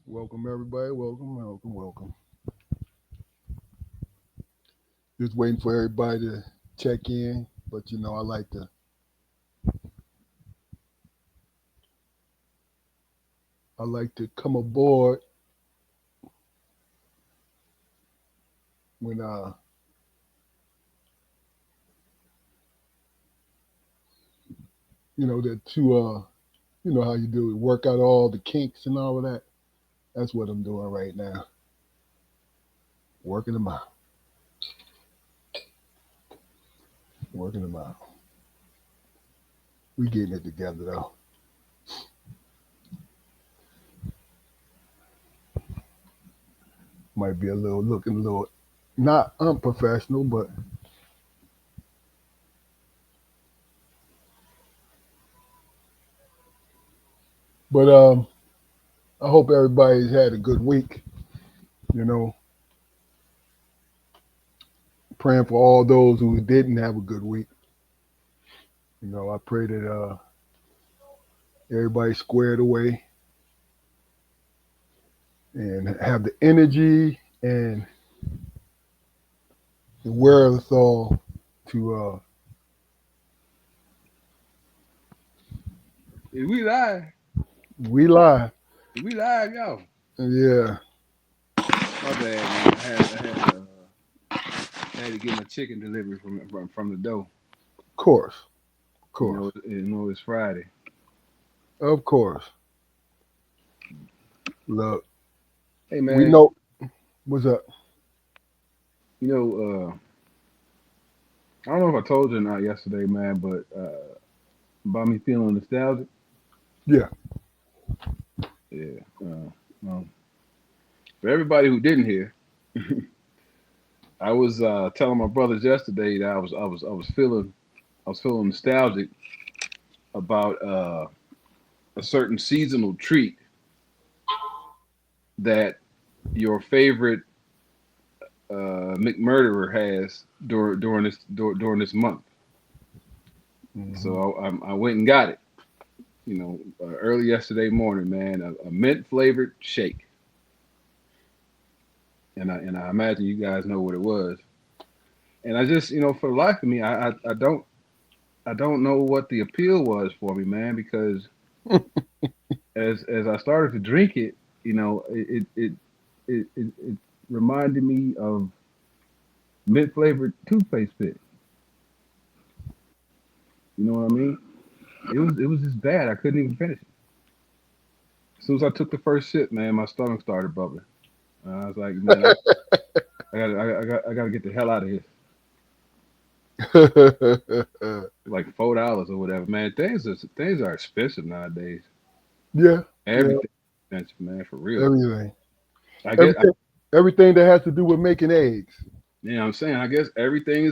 Welcome everybody. Welcome. Just waiting for everybody to check in, but I like to come aboard when that to how you do it, work out all the kinks and all of that. That's what I'm doing right now, working them out, working them out. We getting it together though. Might be a little looking a little not unprofessional, but I hope everybody's had a good week. You know, praying for all those who didn't have a good week. I pray that everybody squared away and have the energy and the wherewithal to Is we live? we live. Is we live, y'all? Yeah, My bad, man. I had to get my chicken delivery from the door. of course, of You course, know, it's Friday. of course. Look, Hey, we man. know what's up. You know, I don't know if I told you or not yesterday, man, but about me feeling nostalgic. Yeah, Yeah. Um, for everybody who didn't hear, I was telling my brothers yesterday that I was feeling nostalgic about a certain seasonal treat that your favorite McMurderer has during this month. hmm So I went and got it. Early yesterday morning, man, a mint flavored shake, and I imagine you guys know what it was. And I just, for the life of me, I don't know what the appeal was for me, man, because as I started to drink it, it reminded me of mint flavored toothpaste spit. You know what I mean? It was just bad. I couldn't even finish it. As soon as I took the first sip, man, my stomach started bubbling. I was like, man, I gotta get the hell out of here. Like $4 or whatever, man. Things are expensive nowadays. yeah, yeah. Everything expensive, man, for real. Everything, I get, everything, everything that has to do with making eggs. I'm saying, I guess everything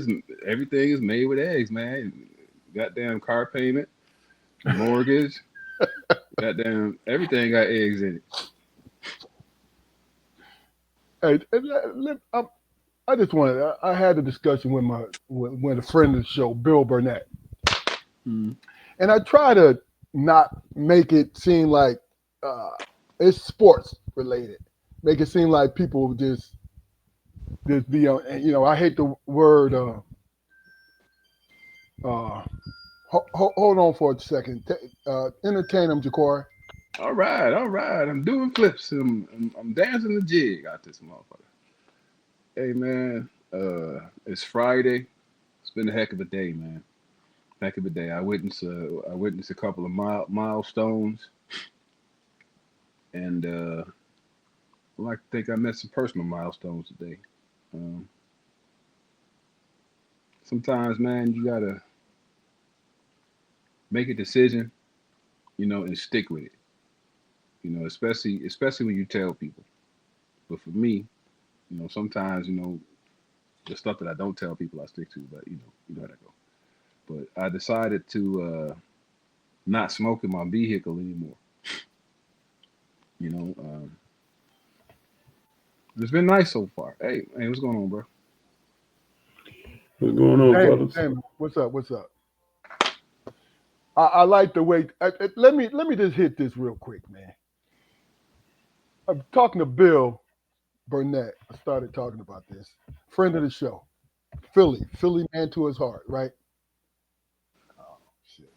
is made with eggs, man. Goddamn car payment, mortgage, goddamn everything got eggs in it. Hey, I just wanted. I had a discussion with a friend of the show, Bill Burnett, Mm. and I try to not make it seem like uh, it's sports related. Make it seem like people just be on. And, I hate the word. Uh, hold on for a second. Entertain them, Jacori. All right, all right. I'm doing flips. I'm dancing the jig out this motherfucker. Hey man, it's Friday. It's been a heck of a day, man. Heck of a day. I witnessed a couple of milestones, and I like to think I met some personal milestones today. Um, Sometimes, man, you gotta make a decision, and stick with it. Especially when you tell people. But for me, sometimes, the stuff that I don't tell people I stick to. But you know how that go. But I decided to not smoke in my vehicle anymore. You know, it's been nice so far. Hey, what's going on, bro? What's going on, Damon, fellas? Damon, what's up? What's up? I like the way. Let me just hit this real quick, man. I'm talking to Bill Burnett. I started talking about this. Friend of the show. Philly man to his heart, right? Oh shit.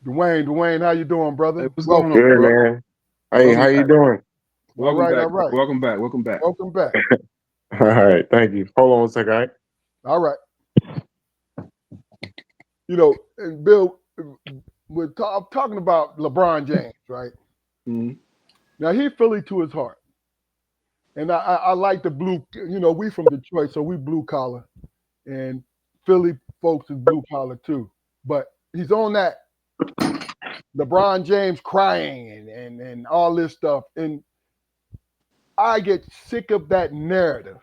Dwayne, how you doing, Hey, brother? what's going on, Welcome. Good, bro? man. Hey, how Welcome you back. doing? All Welcome right, back, all bro. right. Welcome back. Welcome back. Welcome back. All right, thank you. Hold on a second. All right? All right. You know, and Bill, I'm talking about LeBron James, right? Mm-hmm. Now he Philly to his heart, and I like the blue. You know, we from Detroit, so we blue collar, and Philly folks is blue collar too. But he's on that LeBron James crying and all this stuff, and I get sick of that narrative.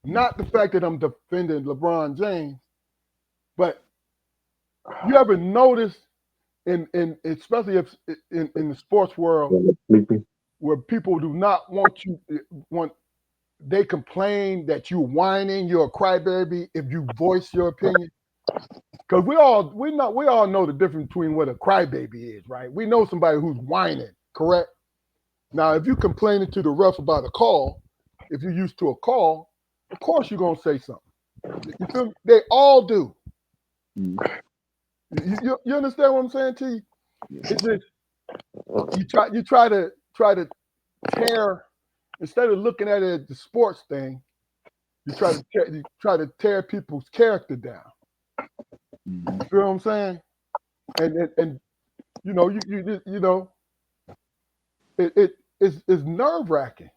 Not the fact that I'm defending LeBron James, but you ever notice in especially if in the sports world Sleepy. where people do not want you want they complain that you're whining, you're a crybaby if you voice your opinion. Because we all know the difference between what a crybaby is, right? We know somebody who's whining, correct? Now, if you complaining to the ref about a call, if you're used to a call, of course you're gonna say something. You feel me? They all do. Mm-hmm. You understand what I'm saying to you? Yeah. It's just you try to tear instead of looking at it as the sports thing, you try to tear people's character down. Mm-hmm. You feel what I'm saying? And you know you know it's nerve wracking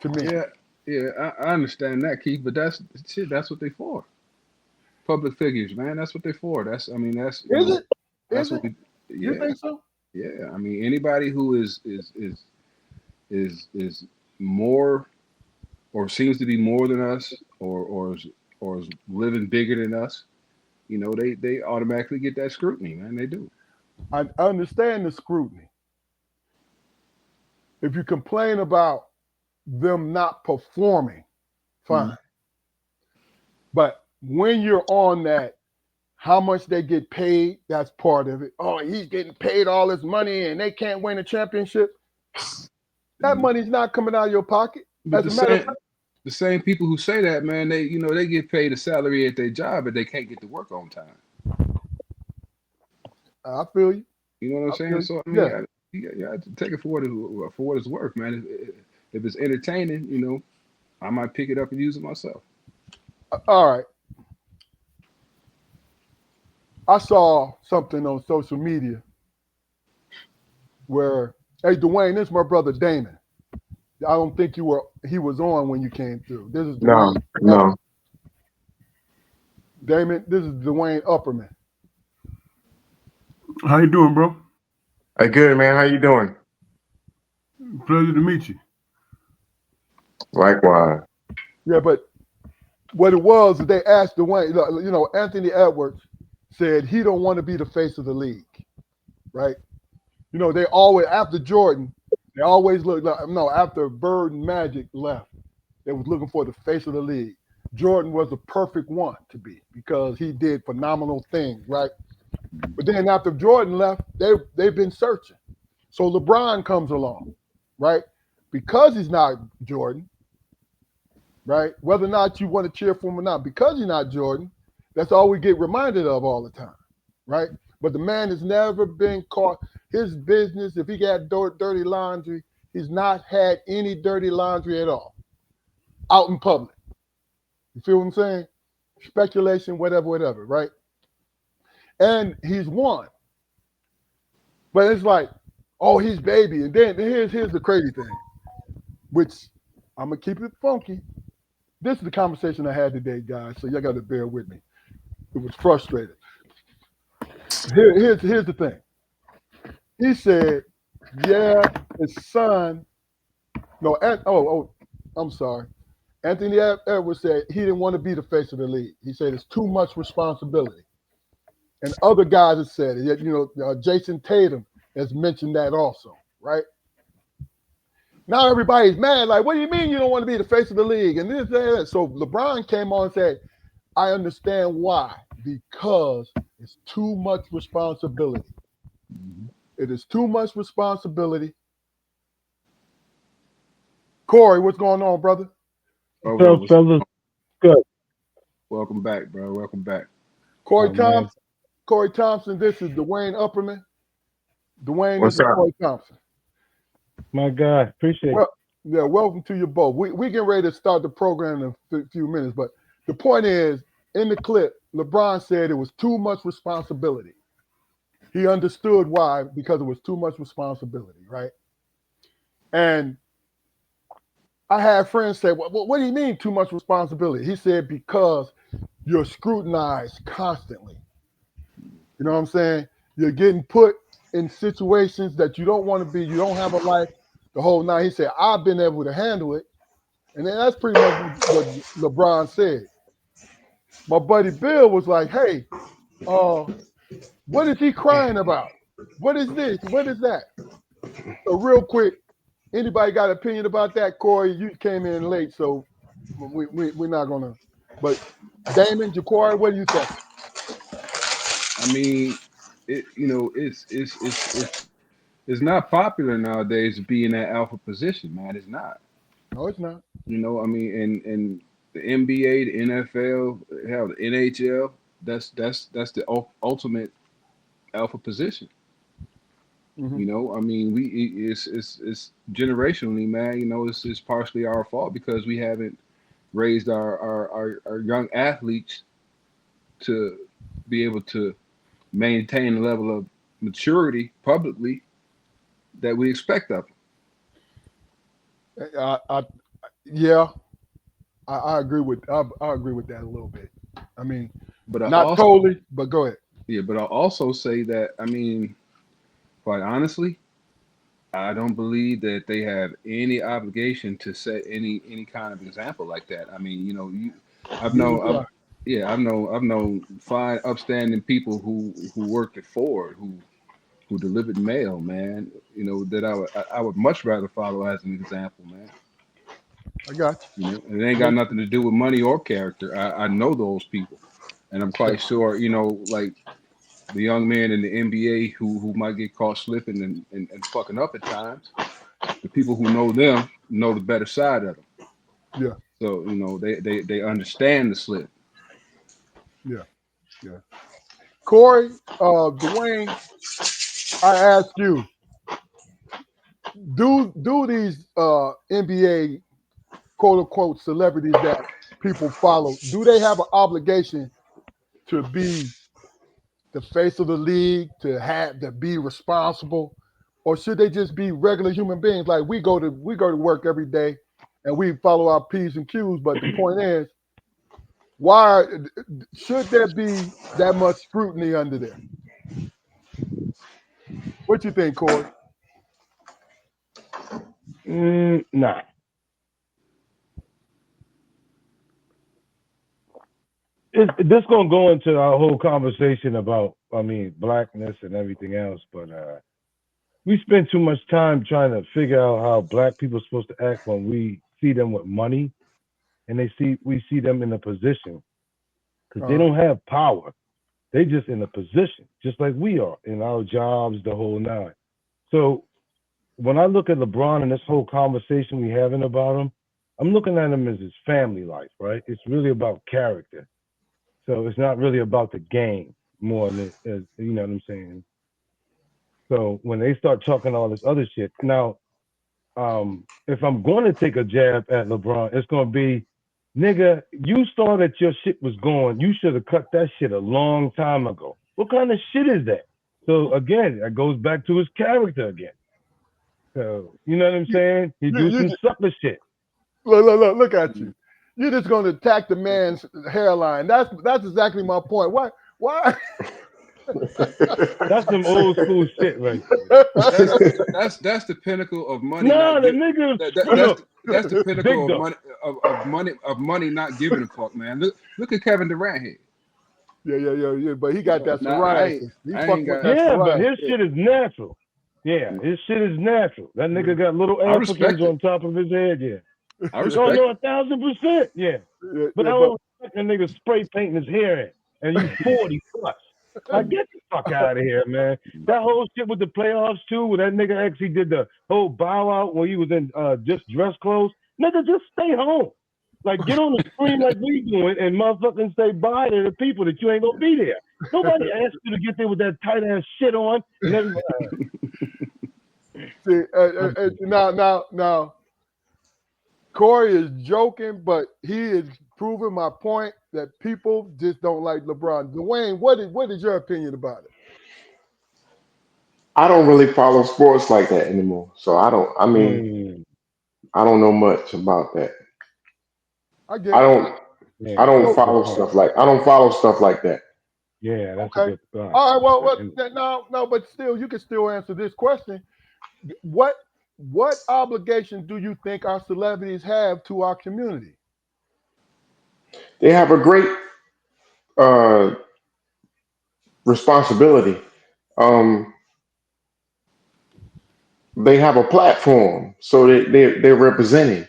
to me. Yeah. Yeah. I understand that, Keith, but that's shit. That's what they for. Public figures, man. That's what they for. That's. I mean, that's Is it? that's Is what it? we. You Yeah. think so? Yeah. I mean, anybody who is more or seems to be more than us or is living bigger than us, they automatically get that scrutiny, man. They do. I understand the scrutiny. If you complain about them not performing, Mm. fine. But when you're on that, how much they get paid, that's part of it. Oh, he's getting paid all this money and they can't win a championship. That Mm. money's not coming out of your pocket. But As the a matter of same fact, the same people who say that, man, they get paid a salary at their job, but they can't get to work on time. I feel you. You know what I'm I feel saying? you. So I mean, Yeah. you got to take it for what it's worth, man. If it's entertaining, I might pick it up and use it myself. All right. I saw something on social media where, hey, Dwayne, this is my brother Damon. I don't think he was on when you came through. This is No, Dwayne Upper. no. Damon, this is Dwayne Upperman. How you doing, bro? Hey, good, man. How you doing? Pleasure to meet you. Likewise. Yeah, but what it was is they asked Dwayne, Anthony Edwards said he don't want to be the face of the league, right? They always after Jordan, they always look like no, after Bird and Magic left, they was looking for the face of the league. Jordan was the perfect one to be because he did phenomenal things, right? But then after Jordan left, they've been searching. So LeBron comes along, right? Because he's not Jordan, right? Whether or not you want to cheer for him or not, because he's not Jordan, that's all we get reminded of all the time, right? But the man has never been caught. His business, if he got dirty laundry, he's not had any dirty laundry at all out in public. You feel what I'm saying? Speculation, whatever, right? And he's won. But it's like, oh, he's baby. And then here's the crazy thing, which I'm gonna keep it funky. This is the conversation I had today, guys. So y'all got to bear with me. It was frustrating. Here's the thing. He said, yeah, his son. No, I'm sorry. Anthony Edwards said he didn't want to be the face of the league. He said it's too much responsibility. And other guys have said it. Jason Tatum has mentioned that also, right? Now everybody's mad. Like, what do you mean you don't want to be the face of the league? And this, that. So LeBron came on and said, I understand why. Because it's too much responsibility. Mhm. It is too much responsibility. Corey, what's going on, brother? Overall, So, fellas, good, welcome back, bro. Welcome back. Corey man. Thompson. Corey Thompson. This is Dwayne Upperman. Dwayne, this What's is up? Corey Thompson. My God, appreciate it. Well, yeah, welcome to you both. We get ready to start the program in a few minutes, but the point is, in the clip, LeBron said it was too much responsibility. He understood why, because it was too much responsibility, right? And I had friends say, well, what do you mean too much responsibility? He said, because you're scrutinized constantly. You know what I'm saying? You're getting put in situations that you don't want to be. You don't have a life the whole night. He said, I've been able to handle it. And then that's pretty much what LeBron said. My buddy Bill was like, hey, uh, what is he crying about? What is this? What is that? So real quick, anybody got an opinion about that? Corey, you came in late, so we're not going to. But Damon, Ja'Cory, what do you think? I mean, it's not popular nowadays to be in that alpha position, man. It's not. No, it's not. I mean, and the NBA, the NFL, hell, the NHL. That's the ultimate alpha position. Mm-hmm. I mean, it's generationally, man. It's partially our fault because we haven't raised our young athletes to be able to maintain the level of maturity publicly that we expect of I yeah, I agree with I agree with that a little bit. I mean, them. But I not also, totally, but go ahead. yeah, but I'll also say that, I mean, quite honestly, I don't believe that they have any obligation to set any kind of example like that. I mean, I've Neither known, do I. yeah, I've known fine, upstanding people who worked at Ford who delivered mail, man. That I would much rather follow as an example, man. I got And it ain't you. got nothing to do with money or character. I know those people, and I'm Yeah, quite sure, like the young man in the NBA who might get caught slipping and fucking up at times. The people who know them know the better side of them. yeah, So they understand the slip. yeah, yeah. Corey, Dwayne, I ask you, do these NBA quote unquote celebrities that people follow, do they have an obligation to be the face of the league, to be responsible, or should they just be regular human beings? Like we go to work every day and we follow our P's and Q's, but the point is, why should there be that much scrutiny under there? What you think, Corey? Nah, this gonna go into our whole conversation about, blackness and everything else. But we spend too much time trying to figure out how black people are supposed to act when we see them with money, and we see them in a position because they Uh, don't have power. They just in a position, just like we are in our jobs, the whole nine. So when I look at LeBron and this whole conversation we having about him, I'm looking at him as his family life, right? It's really about character. So it's not really about the game more than as you know what I'm saying. So when they start talking all this other shit, now if I'm going to take a jab at LeBron, it's going to be, nigga, you saw that your shit was going. You should have cut that shit a long time ago. What kind of shit is that? So again, that goes back to his character again. So you know what I'm you, saying? He do you some sucker shit. look at you. You're just going to attack the man's hairline. That's exactly my point. Why? That's some old school shit right there. That's that's the pinnacle of money No, not the give. nigga, That, that, that's look, that's the pinnacle big of though. money of money not giving a fuck, man. Look at Kevin Durant here. Yeah. But he got that Now psoriasis. He I ain't fucking with got. that Yeah, but psoriasis. his shit is natural. Yeah, his shit is natural. That Yeah, nigga got little I Africans respect it. on top of his head. Yeah. I Oh respect no, it. 1,000%. Yeah. But I but don't respect a nigga spray painting his hair in, and you 40 plus. Like, get the fuck out of here, man. That whole shit with the playoffs too, where that nigga actually did the whole bow out when he was in just dress clothes. Nigga, just stay home. Like, get on the screen like we doing and motherfucking say bye to the people that you ain't gonna be there. Nobody asked you to get there with that tight ass shit on and everybody. See, now, Corey is joking, but he is proving my point that people just don't like LeBron. Dwayne, what is your opinion about it? I don't really follow sports like that anymore. So I don't. I mean, Mm, I don't know much about that. I get I it. don't. I yeah, don't that's So, a good follow point. stuff like. I don't follow stuff like that. Yeah, that's a okay. good thought. All right. Well, And no, but still, you can still answer this question. What what obligation do you think our celebrities have to our community? They have a great uh, responsibility. Um, they have a platform, so they're representing.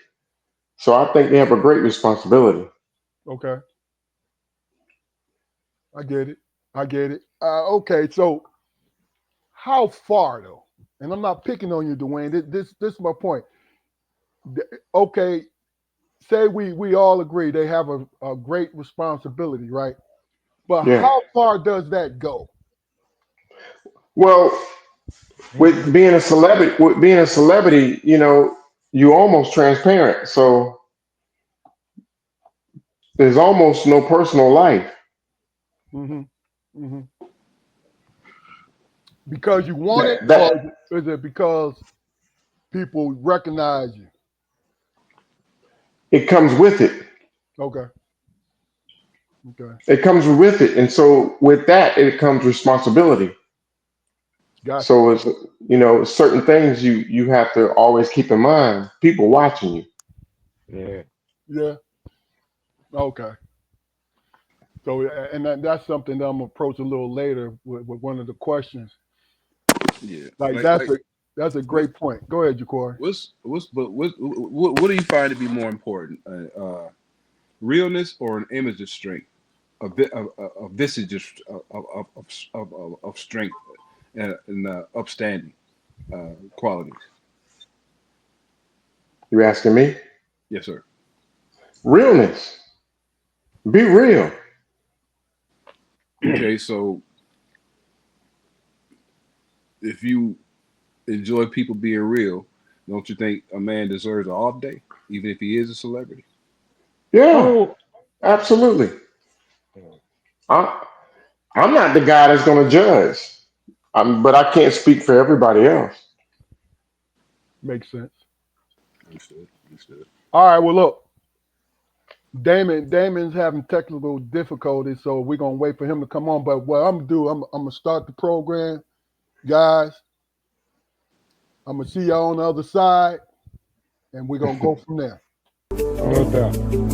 So I think they have a great responsibility. Okay, I get it. I get it. Okay, so how far though? And I'm not picking on you, Dwayne. This is my point. Okay, say we all agree they have a great responsibility, right? But Yeah. how far does that go? Well, with being a celebrity, you almost transparent. So there's almost no personal life. Hmm. Hmm. Because you want it, That or that is it because people recognize you? it comes with it. Okay, okay, It comes with it, and so with that, it comes responsibility. gotcha. So it's certain things you have to always keep in mind. People watching you. yeah, Yeah, okay. So, and that's something that I'm gonna approach a little later with one of the questions. Yeah, Like like that's a what's great point. Go ahead, Ja'Cory. what do you find to be more important, realness or an image of strength, a visage of strength and upstanding qualities? You asking me? Yes, sir. Realness. Be real. Okay, so if you enjoy people being real, don't you think a man deserves an off day, even if he is a celebrity? Yeah, oh, absolutely. I, I'm not the guy that's going to judge. But I can't speak for everybody else. Makes sense. Understood. Understood. All right. Well, look, Damon's having technical difficulties, so we're gonna wait for him to come on. But what I'm gonna do, I'm gonna start the program, guys. I'm gonna see y'all on the other side, and we're gonna go from there. no doubt.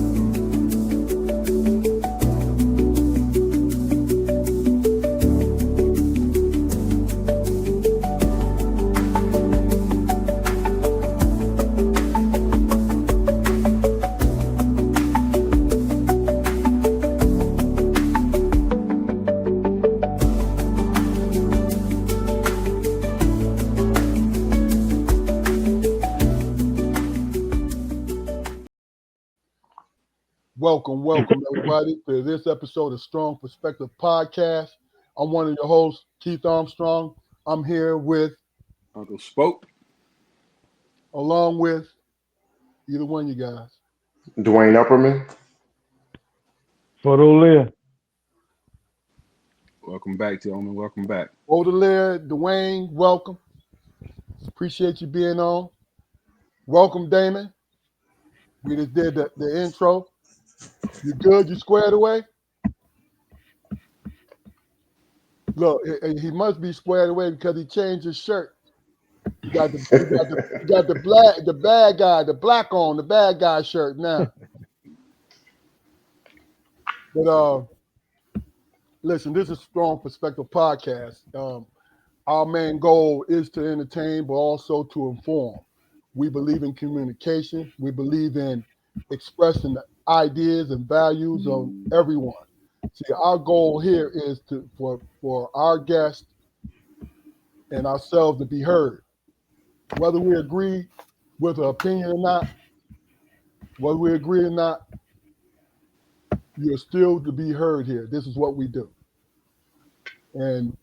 Welcome, everybody, to this episode of Strong Perspective Podcast. I'm one of your hosts, Keith Armstrong. I'm here with, Uncle Spoke. along with either one of you guys. Dwayne Upperman. Photo Leah. Welcome back, gentlemen. Welcome back. Baudelaire, Dwayne, welcome. Appreciate you being on. Welcome, Damon. We just did the intro. You good? You squared away? Look, he must be squared away because he changed his shirt. You got the bad guy, the black on, the bad guy shirt now. But listen, this is Strong Perspective Podcast. Our main goal is to entertain, but also to inform. We believe in communication. We believe in expressing the ideas and values of everyone. See, our goal here is for our guests and ourselves to be heard. Whether we agree with an opinion or not, whether we agree or not, you're still to be heard here. This is what we do. And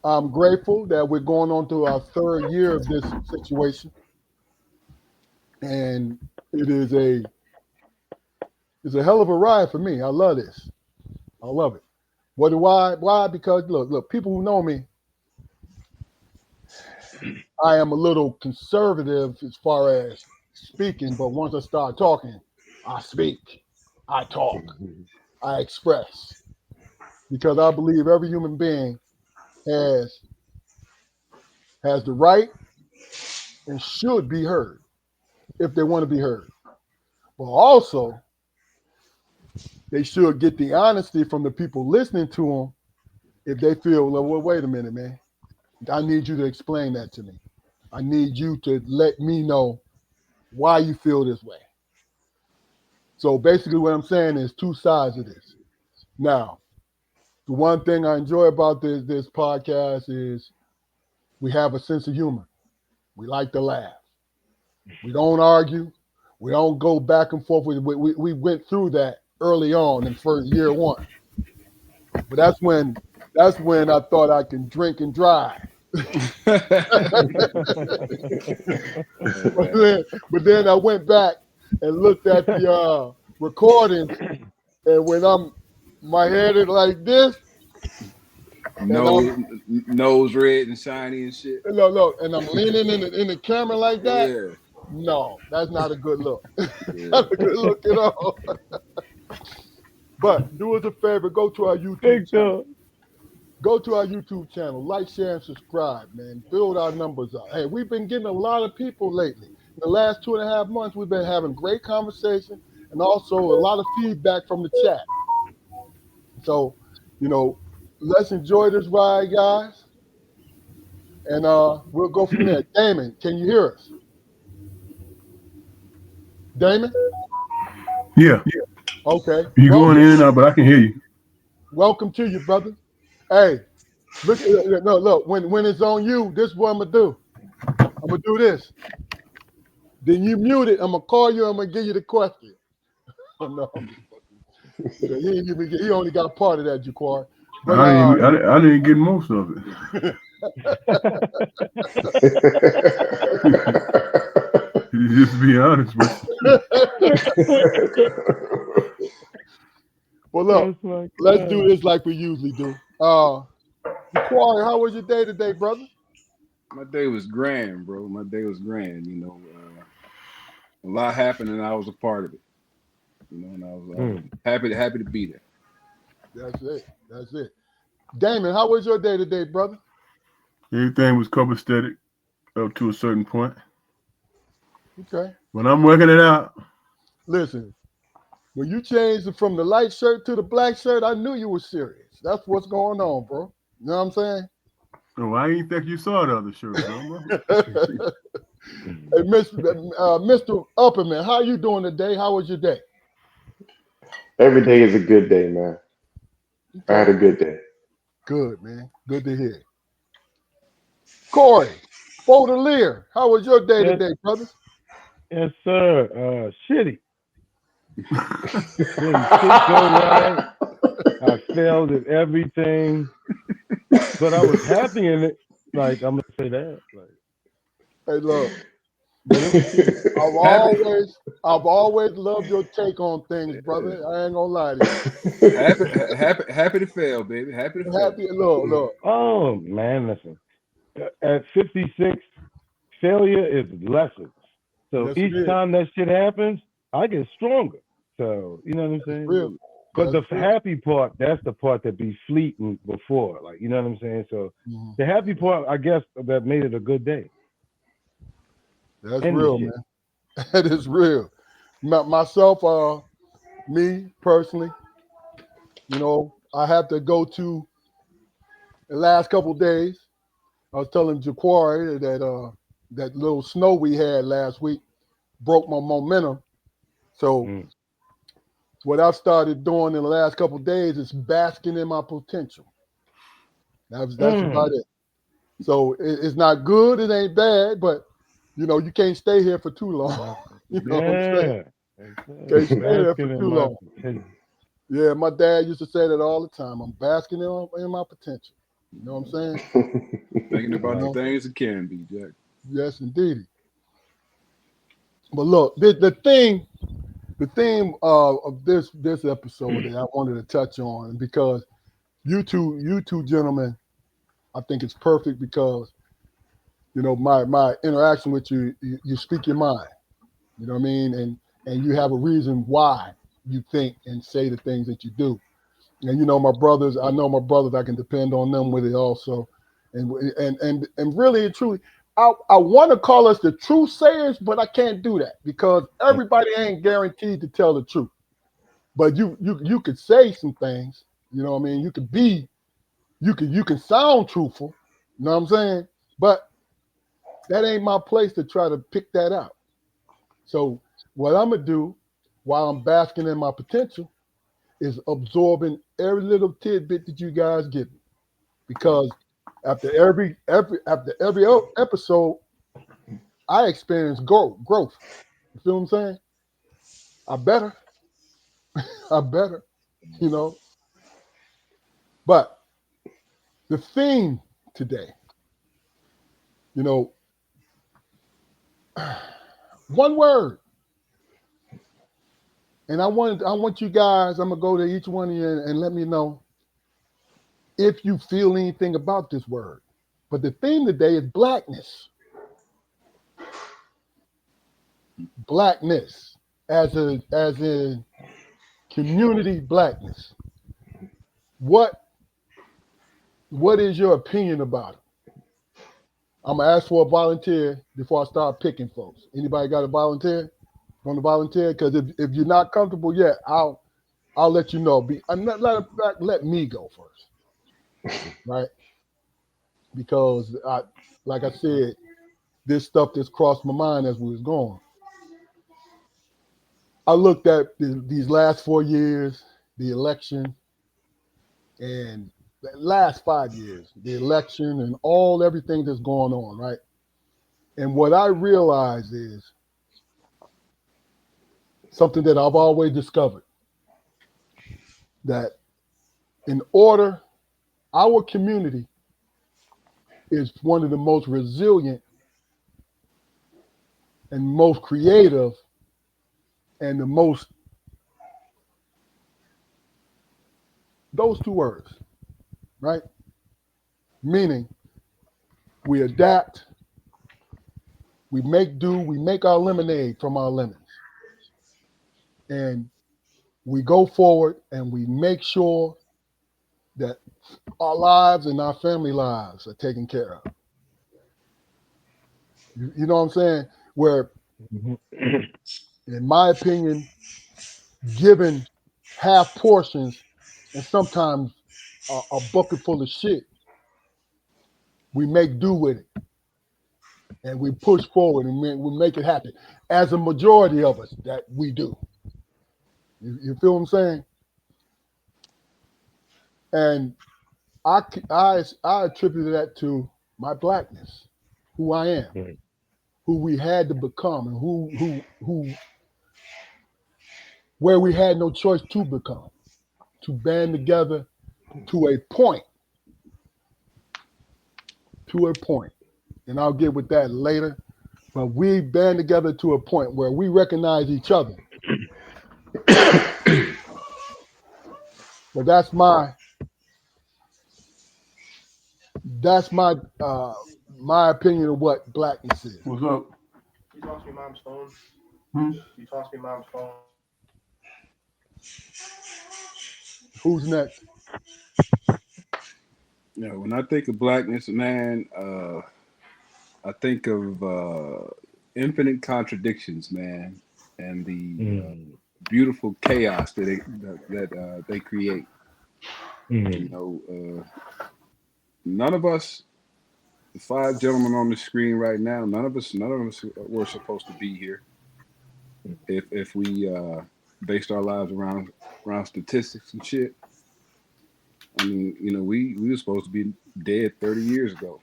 I'm grateful that we're going on to our third year of this situation. And it's a hell of a ride for me. I love this. I love it. Why? Because look, people who know me, I am a little conservative as far as speaking, but once I start talking, I speak, I talk, I express. Because I believe every human being has the right and should be heard if they want to be heard. But also, they should get the honesty from the people listening to them if they feel, well, wait a minute, man. I need you to explain that to me. I need you to let me know why you feel this way. So basically what I'm saying is two sides of this. Now, the one thing I enjoy about this podcast is we have a sense of humor. We like to laugh. We don't argue. We don't go back and forth. We went through that early on in first year one. But that's when I thought I can drink and drive. But then I went back and looked at the recordings, and when my head is like this, and nose red and shiny and shit. look, and I'm leaning in the camera like that. Yeah. No, that's not a good look. Yeah. Not a good look at all. But do us a favor, go to our YouTube channel. Go to our YouTube channel, like, share, and subscribe, man. Build our numbers up. Hey, we've been getting a lot of people lately. In the last 2.5 months, we've been having great conversation and also a lot of feedback from the chat. So, let's enjoy this ride, guys. And we'll go from there. Damon, can you hear us? Damon? Yeah. Okay. You're going in and out, but I can hear you. Welcome to you, brother. Hey, look. When it's on you, this is what I'm gonna do. I'm gonna do this. Then you mute it. I'm gonna call you. I'm gonna give you the question. Oh, no, he only got part of that, Jaquar. But I didn't get most of it. Just to be honest with you. Well, look, let's do this like we usually do. Jaquar, how was your day today, brother? My day was grand, bro. My day was grand. A lot happened, and I was a part of it. And I was happy to be there. That's it. Damon, how was your day today, brother? Everything was copacetic up to a certain point. Okay. When I'm working it out. Listen, when you changed from the light shirt to the black shirt, I knew you were serious. That's what's going on, bro. You know what I'm saying? Oh, I didn't think you saw the other shirt, bro. Hey, Mr. Upperman, how you doing today? How was your day? Every day is a good day, man. Okay. I had a good day. Good, man. Good to hear. Corey, Baudelaire, how was your day today, brother? Yes, sir. Shitty. Didn't shit go right. I failed at everything, but I was happy in it. Like, I'm gonna say that. Like, hey, look, I've always loved your take on things, brother. I ain't gonna lie to you. Happy to fail, baby. Happy to fail. Look. Oh man, listen. At 56, failure is lessons. So each time that shit happens, I get stronger. So you know what I'm saying? Real. But the happy part, that's the part that be fleeting before. Like, you know what I'm saying? So the happy part, I guess, that made it a good day. That's real, man. That is real. Myself, me personally, I have to go to the last couple of days. I was telling Jaquari that little snow we had last week broke my momentum. So what I've started doing in the last couple of days is basking in my potential. That's about Mm. it. So it's not good, it ain't bad, but you can't stay here for too long. You know what I'm saying? Yeah. That's Can't it. stay there for Basking in too my long. potential. Yeah, my dad used to say that all the time. I'm basking in my potential. You know what I'm saying? Thinking I about the like things it can be, Jack. Yes, indeed. But look, the theme of this episode that I wanted to touch on because you two gentlemen, I think it's perfect because my interaction with you speak your mind. You know what I mean, and you have a reason why you think and say the things that you do. And my brothers, I know my brothers, I can depend on them with it also. And really and truly, I want to call us the truth sayers, but I can't do that because it. everybody ain't guaranteed to tell the truth. But you could say some things, you know what I mean? You can sound truthful, you know what I'm saying? But that ain't my place to try to pick that out. So what I'm gonna do while I'm basking in my potential is absorbing every little tidbit that you guys give me. Because after every episode, I experience growth. You feel what I'm saying? I better, I better, you know. But the theme today, you know, one word, and I want you guys. I'm gonna go to each one of you and let me know if you feel anything about this word. But the theme today is blackness. Blackness as in community blackness. What what is your opinion about it? I'm gonna ask for a volunteer before I start picking folks. Anybody got a volunteer? Want to volunteer? Because if you're not comfortable yet, I'll let you know. I'm not let me go first, right? Because like I said, this stuff just crossed my mind as we was going. I looked at these last 4 years, the election, and the last 5 years, the election, and everything that's going on, right? And what I realized is something that I've always discovered that in order, our community is one of the most resilient and most creative and the most, those two words, right? Meaning we adapt, we make do, we make our lemonade from our lemons. And we go forward and we make sure that our lives and our family lives are taken care of. You know what I'm saying? Where, Mhm. in my opinion, given half portions and sometimes a bucket full of shit, we make do with it and we push forward and we make it happen. As a majority of us, that we do. You feel what I'm saying? And I attribute that to my blackness, who I am, Mm. who we had to become, and who where we had no choice to become, to band together to a point, to a point. And I'll get with that later. But we band together to a point where we recognize each other. But that's my opinion of what blackness is. What's up? You toss me mom's phone. Hmm? You toss me mom's phone. Who's next? When I think of blackness, man, I think of infinite contradictions, man, and the Mm. beautiful chaos they create. You Mm. know, none of us, the five gentlemen on the screen right now, none of us were supposed to be here. If we based our lives around statistics and shit. I mean, we were supposed to be dead 30 years ago.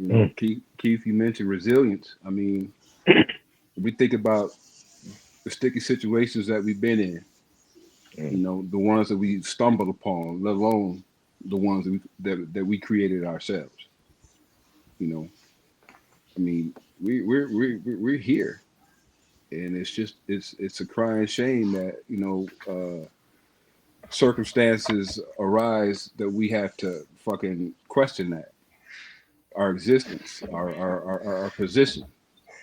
Mm, Keith, you mentioned resilience. I mean, if we think about the sticky situations that we've been in, mm, the ones that we stumbled upon, let alone the ones that we created ourselves. You know, I mean, we're here, and it's a crying shame that circumstances arise that we have to fucking question that our existence, our position,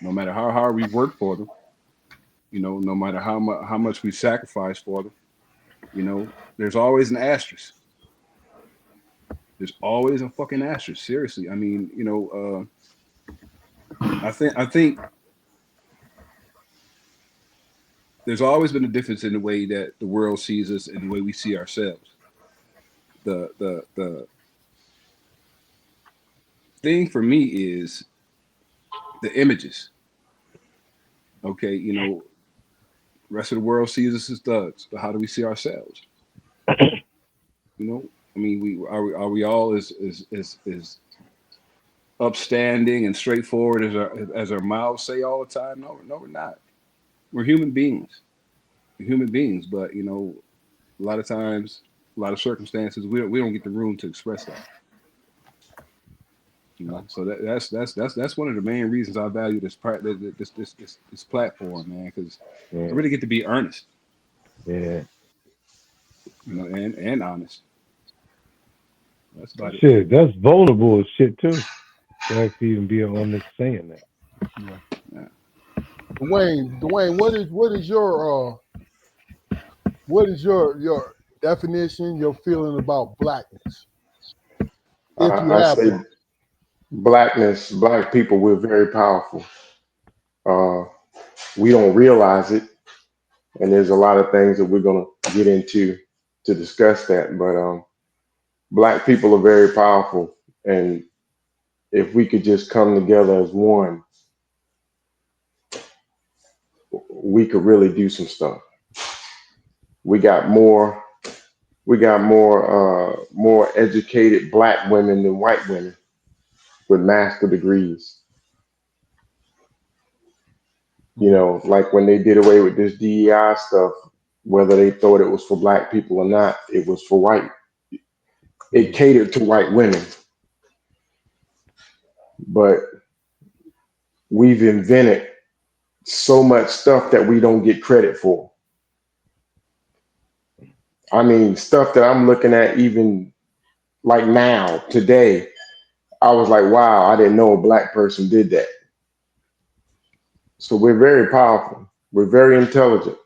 no matter how hard we work for them, no matter how much we sacrifice for them, there's always an asterisk. There's always a fucking asterisk. Seriously, I mean, I think there's always been a difference in the way that the world sees us and the way we see ourselves. The thing for me is the images. Okay, rest of the world sees us as thugs, but how do we see ourselves? You know, I mean, we all as upstanding and straightforward as our mouths say all the time? No, no, we're not. We're human beings. We're human beings, but a lot of times, a lot of circumstances, we don't get the room to express that. So that's one of the main reasons I value this platform, man, because I yeah, really get to be earnest, yeah. and honest. That's about it. Shit, that's vulnerable as shit too. To actually even be on this saying that. Yeah. Yeah. Dwayne, what is your definition, your feeling about blackness, if you I have say one? blackness, black people, we're very powerful. Uh, we don't realize it, and there's a lot of things that we're gonna get into to discuss that. But black people are very powerful, and if we could just come together as one, we could really do some stuff. We got more. We got more educated black women than white women with master degrees. Mm, Like when they did away with this DEI stuff, whether they thought it was for black people or not, it was for white. It mm. catered to white women, but we've invented so much stuff that we don't get credit for. I mean, stuff that I'm looking at even like now, today, I was like, wow, I didn't know a black person did that. So we're very powerful. We're very intelligent.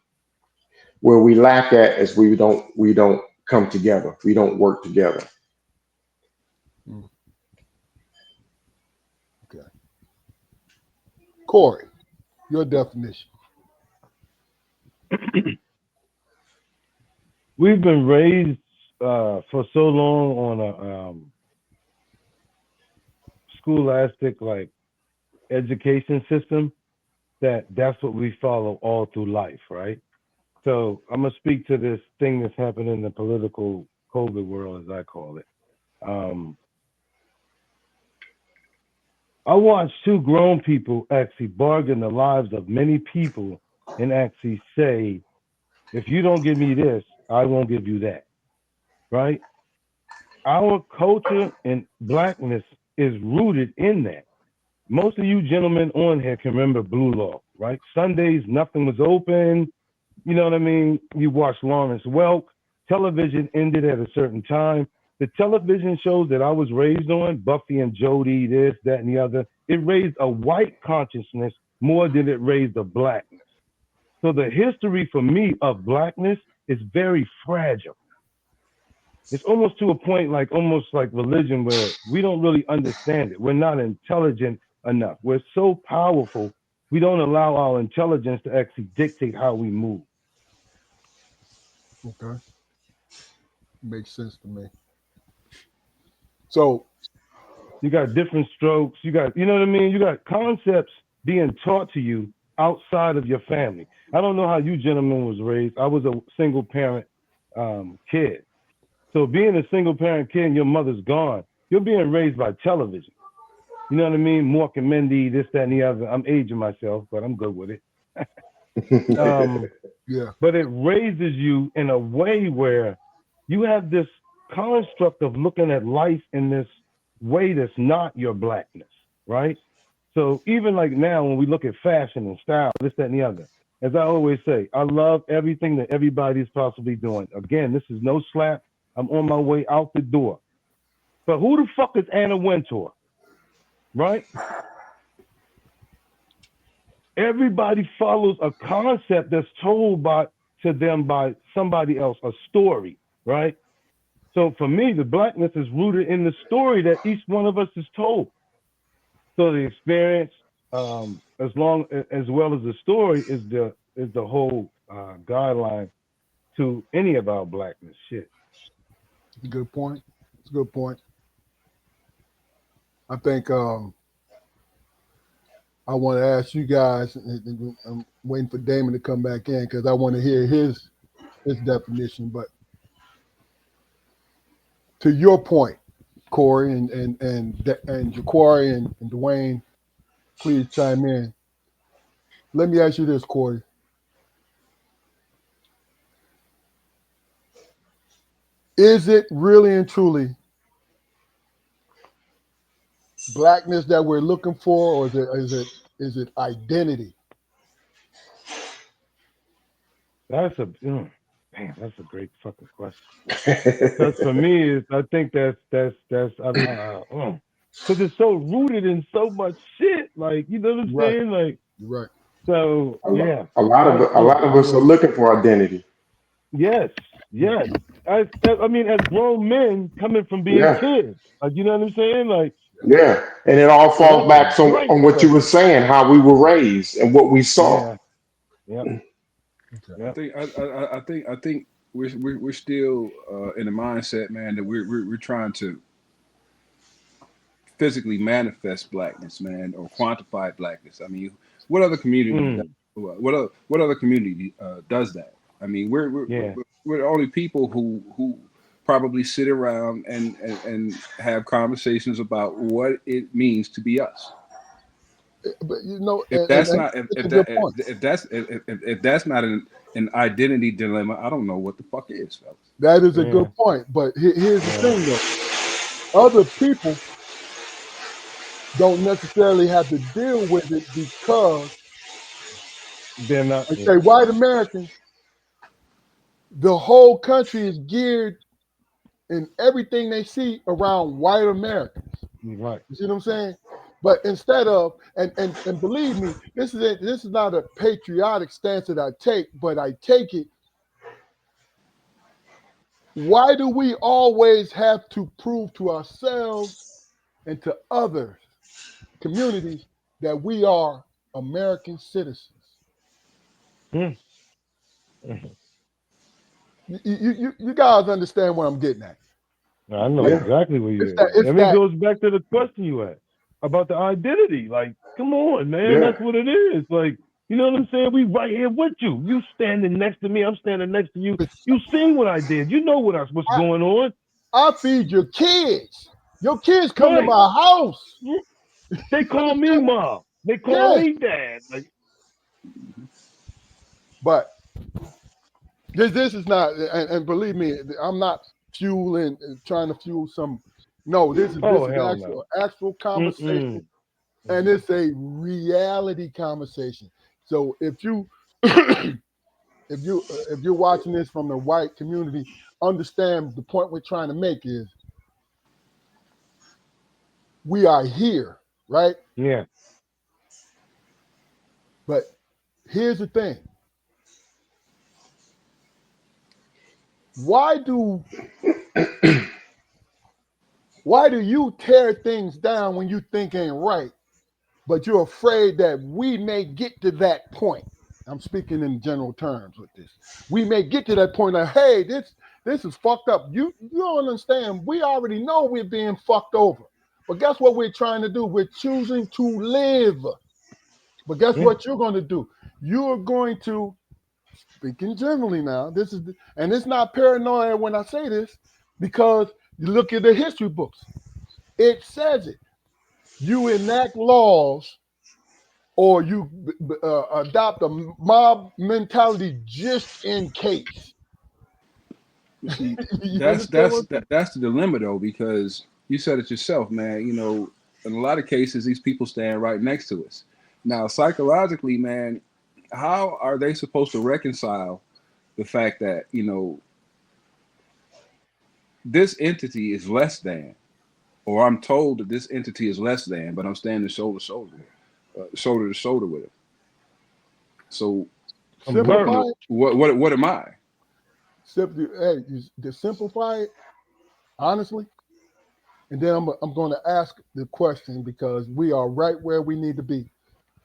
Where we lack at is we don't come together. We don't work together. Mm, okay. Corey, your definition. We've been raised for so long on a scholastic like education system that that's what we follow all through life, right? So I'm gonna speak to this thing that's happening in the political COVID world, as I call it. Um, I watched two grown people actually bargain the lives of many people and actually say, if you don't give me this, I won't give you that, right? Our culture and blackness is rooted in that. Most of you gentlemen on here can remember Blue Law, right? Sundays, nothing was open. You know what I mean? You watched Lawrence Welk. Television ended at a certain time. The television shows that I was raised on, Buffy and Jody, this, that, and the other, it raised a white consciousness more than it raised a blackness. So the history for me of blackness is very fragile. It's almost to a point like almost like religion where we don't really understand it. We're not intelligent enough. We're so powerful, we don't allow our intelligence to actually dictate how we move. Okay, makes sense to me. So, You got different strokes. You got, you know what I mean? You got concepts being taught to you outside of your family. I don't know how you gentlemen was raised. I was a single parent kid. So being a single parent kid and your mother's gone, you're being raised by television. You know what I mean? Mork and Mindy, this, that, and the other. I'm aging myself, but I'm good with it. um, Yeah. but it raises you in a way where you have this construct of looking at life in this way that's not your blackness, right? So even like now, when we look at fashion and style, this, that, and the other, as I always say, I love everything that everybody's possibly doing. Again, this is no slap. I'm on my way out the door. But who the fuck is Anna Wintour, right? Everybody follows a concept that's told to them by somebody else, a story, right? So for me, the blackness is rooted in the story that each one of us is told. So the experience, as well as the story, is the whole guideline to any of our blackness. Shit. Good point. It's a good point. I think I want to ask you guys. I'm waiting for Damon to come back in because I want to hear his definition. But to your point, Corey and Jaquari and Dwayne, please chime in. Let me ask you this, Corey. Is it really and truly blackness that we're looking for, or is it identity? That's a damn. That's a great fucking question. Because for me, I think that's because it's so rooted in so much shit. Like you know what I'm Right. saying? Like You're right. so, yeah. A lot of a lot of us are looking for identity. Yes, yes. I mean, as grown men coming from being Yeah, kids, like you know what I'm saying? Like yeah, and it all so, falls that's a back great on what you were question. saying, how we were raised and what we saw. Yeah. Yep. Okay. I Yep. think I think we're still in the mindset, man, that we're trying to physically manifest blackness, man, or quantify blackness. I mean, what other community Mm. what other community does that? I mean, Yeah. we're the only people who probably sit around and have conversations about what it means to be us. But If that's and not it's a good point. if that's not an identity dilemma, I don't know what the fuck is, fellas. That is a good Yeah. point. But here's the Yeah. thing, though. Other people don't necessarily have to deal with it because, They're not. like say, Yeah. white Americans, the whole country is geared in everything they see around white Americans. You're right. You see what I'm saying? But instead of and believe me, this is not a patriotic stance that I take, but I take it. Why do we always have to prove to ourselves and to others, communities, that we are American citizens? Mm. Mhm. You guys understand what I'm getting at? I know Like Yeah, exactly where it's you're. that it's I mean, it that goes back to the question you asked about the identity. Like, come on, man, yeah. that's what it is. Like, you know what I'm saying? We right here with you. You standing next to me. I'm standing next to you. You seen what I did. You know what's I, going on, I feed your kids. Your kids come to right? my house. They You call me understand? mom. They call Yes. me dad. Like, But this is not, and believe me, I'm not fueling, trying to fuel some. No, this oh is hell no. actual conversation, Mm-mm. and Mm-mm. it's a reality conversation. So if you if you're watching this from the white community, understand the point we're trying to make is we are here, right? Yeah. But here's the thing: why do why do you tear things down when you think ain't right, but you're afraid that we may get to that point? I'm speaking in general terms with this. We may get to that point like, hey, this is fucked up. You don't understand. We already know we're being fucked over. But guess what we're trying to do? We're choosing to live. But guess Yeah. what you're going to do? You're going to speaking generally now, and it's not paranoia when I say this, because you look at the history books. It says it. You enact laws or you adopt a mob mentality just in case. You see, You understand what? that's the dilemma though, because you said it yourself, man. You know, in a lot of cases, these people stand right next to us. Now, psychologically, man, how are they supposed to reconcile the fact that this entity is less than, or I'm told that this entity is less than, but I'm standing shoulder to shoulder with it. So, I'm you Simplify learning. know, it. what am I? Simply, hey, to simplify it honestly, and then I'm going to ask the question because we are right where we need to be.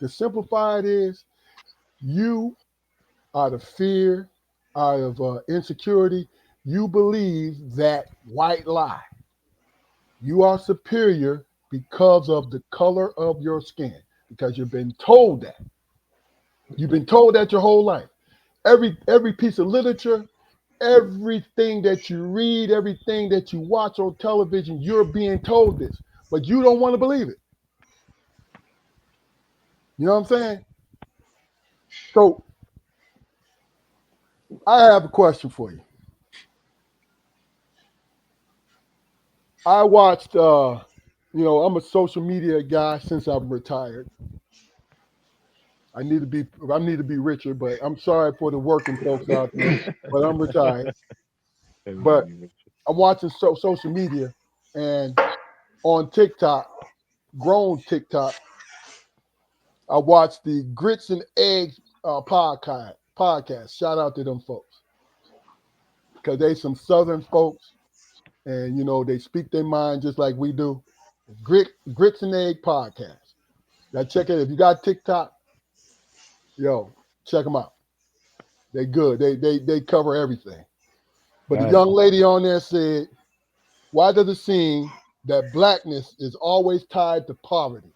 To simplify it is you, out of fear, out of insecurity, you believe that white lie. You are superior because of the color of your skin, because you've been told that. You've been told that your whole life. Every piece of literature, everything that you read, everything that you watch on television, you're being told this, but you don't want to believe it. You know what I'm saying? So I have a question for you. I watched, I'm a social media guy since I'm retired. I need to be richer, but I'm sorry for the working folks out there, but I'm retired. But Everybody, I'm watching social media and on TikTok, grown TikTok, I watched the Grits and Eggs podcast. Podcast. Shout out to them folks because they some Southern folks, and they speak their mind just like we do. Grits and Egg podcast. Now check it. If you got TikTok, yo, check them out. They good. They cover everything. But the got it. young lady on there said, "Why does it seem that blackness is always tied to poverty?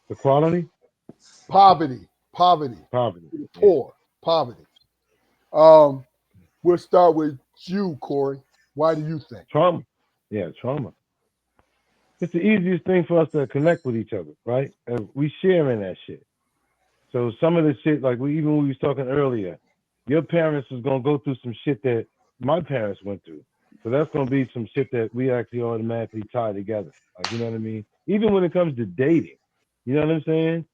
The quality, Poverty, poverty. Yeah, poor, poverty." Um, we'll start with you, Corey. Why do you think? trauma. Yeah, trauma. It's the easiest thing for us to connect with each other, right? And we sharing that shit. So some of the shit, like even when we was talking earlier, your parents was gonna go through some shit that my parents went through. So that's gonna be some shit that we actually automatically tie together. Like you know what I mean? Even when it comes to dating, you know what I'm saying?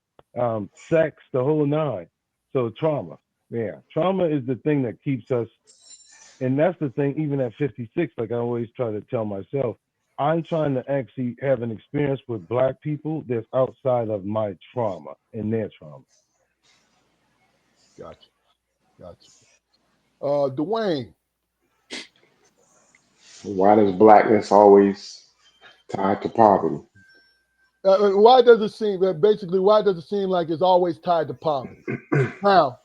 Sex, the whole nine. So trauma, yeah, trauma is the thing that keeps us. And that's the thing. Even at 56, like I always try to tell myself, I'm trying to actually have an experience with black people that's outside of my trauma and their trauma. Gotcha, gotcha. Dwayne, Why does blackness always tied to poverty? why does it seem basically why does it seem like it's always tied to poverty? Now,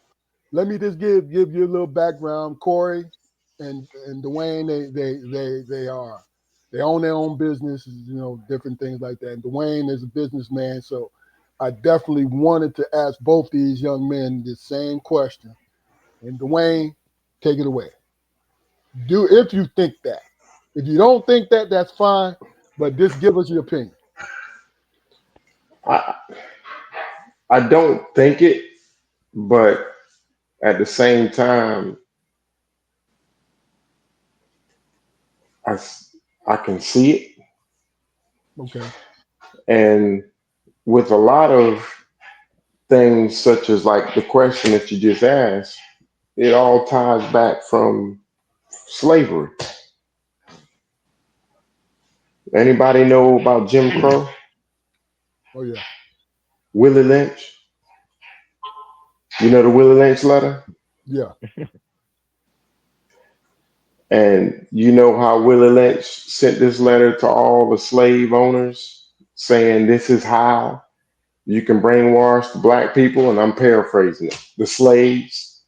let me just give you a little background. Corey and Dwayne, they own their own businesses, different things like that. And Dwayne is a businessman, so I definitely wanted to ask both these young men the same question. And Dwayne, take it away. Do if you think that. If you don't think that, that's fine. But just give us your opinion. I I don't think it, but at the same time, I I can see it, Okay. and with a lot of things such as like the question that you just asked, it all ties back from slavery. Anybody know about Jim Crow? Oh yeah. Willie Lynch? You know the Willie Lynch letter? Yeah. And you know how Willie Lynch sent this letter to all the slave owners saying this is how you can brainwash the black people, and I'm paraphrasing it, the slaves.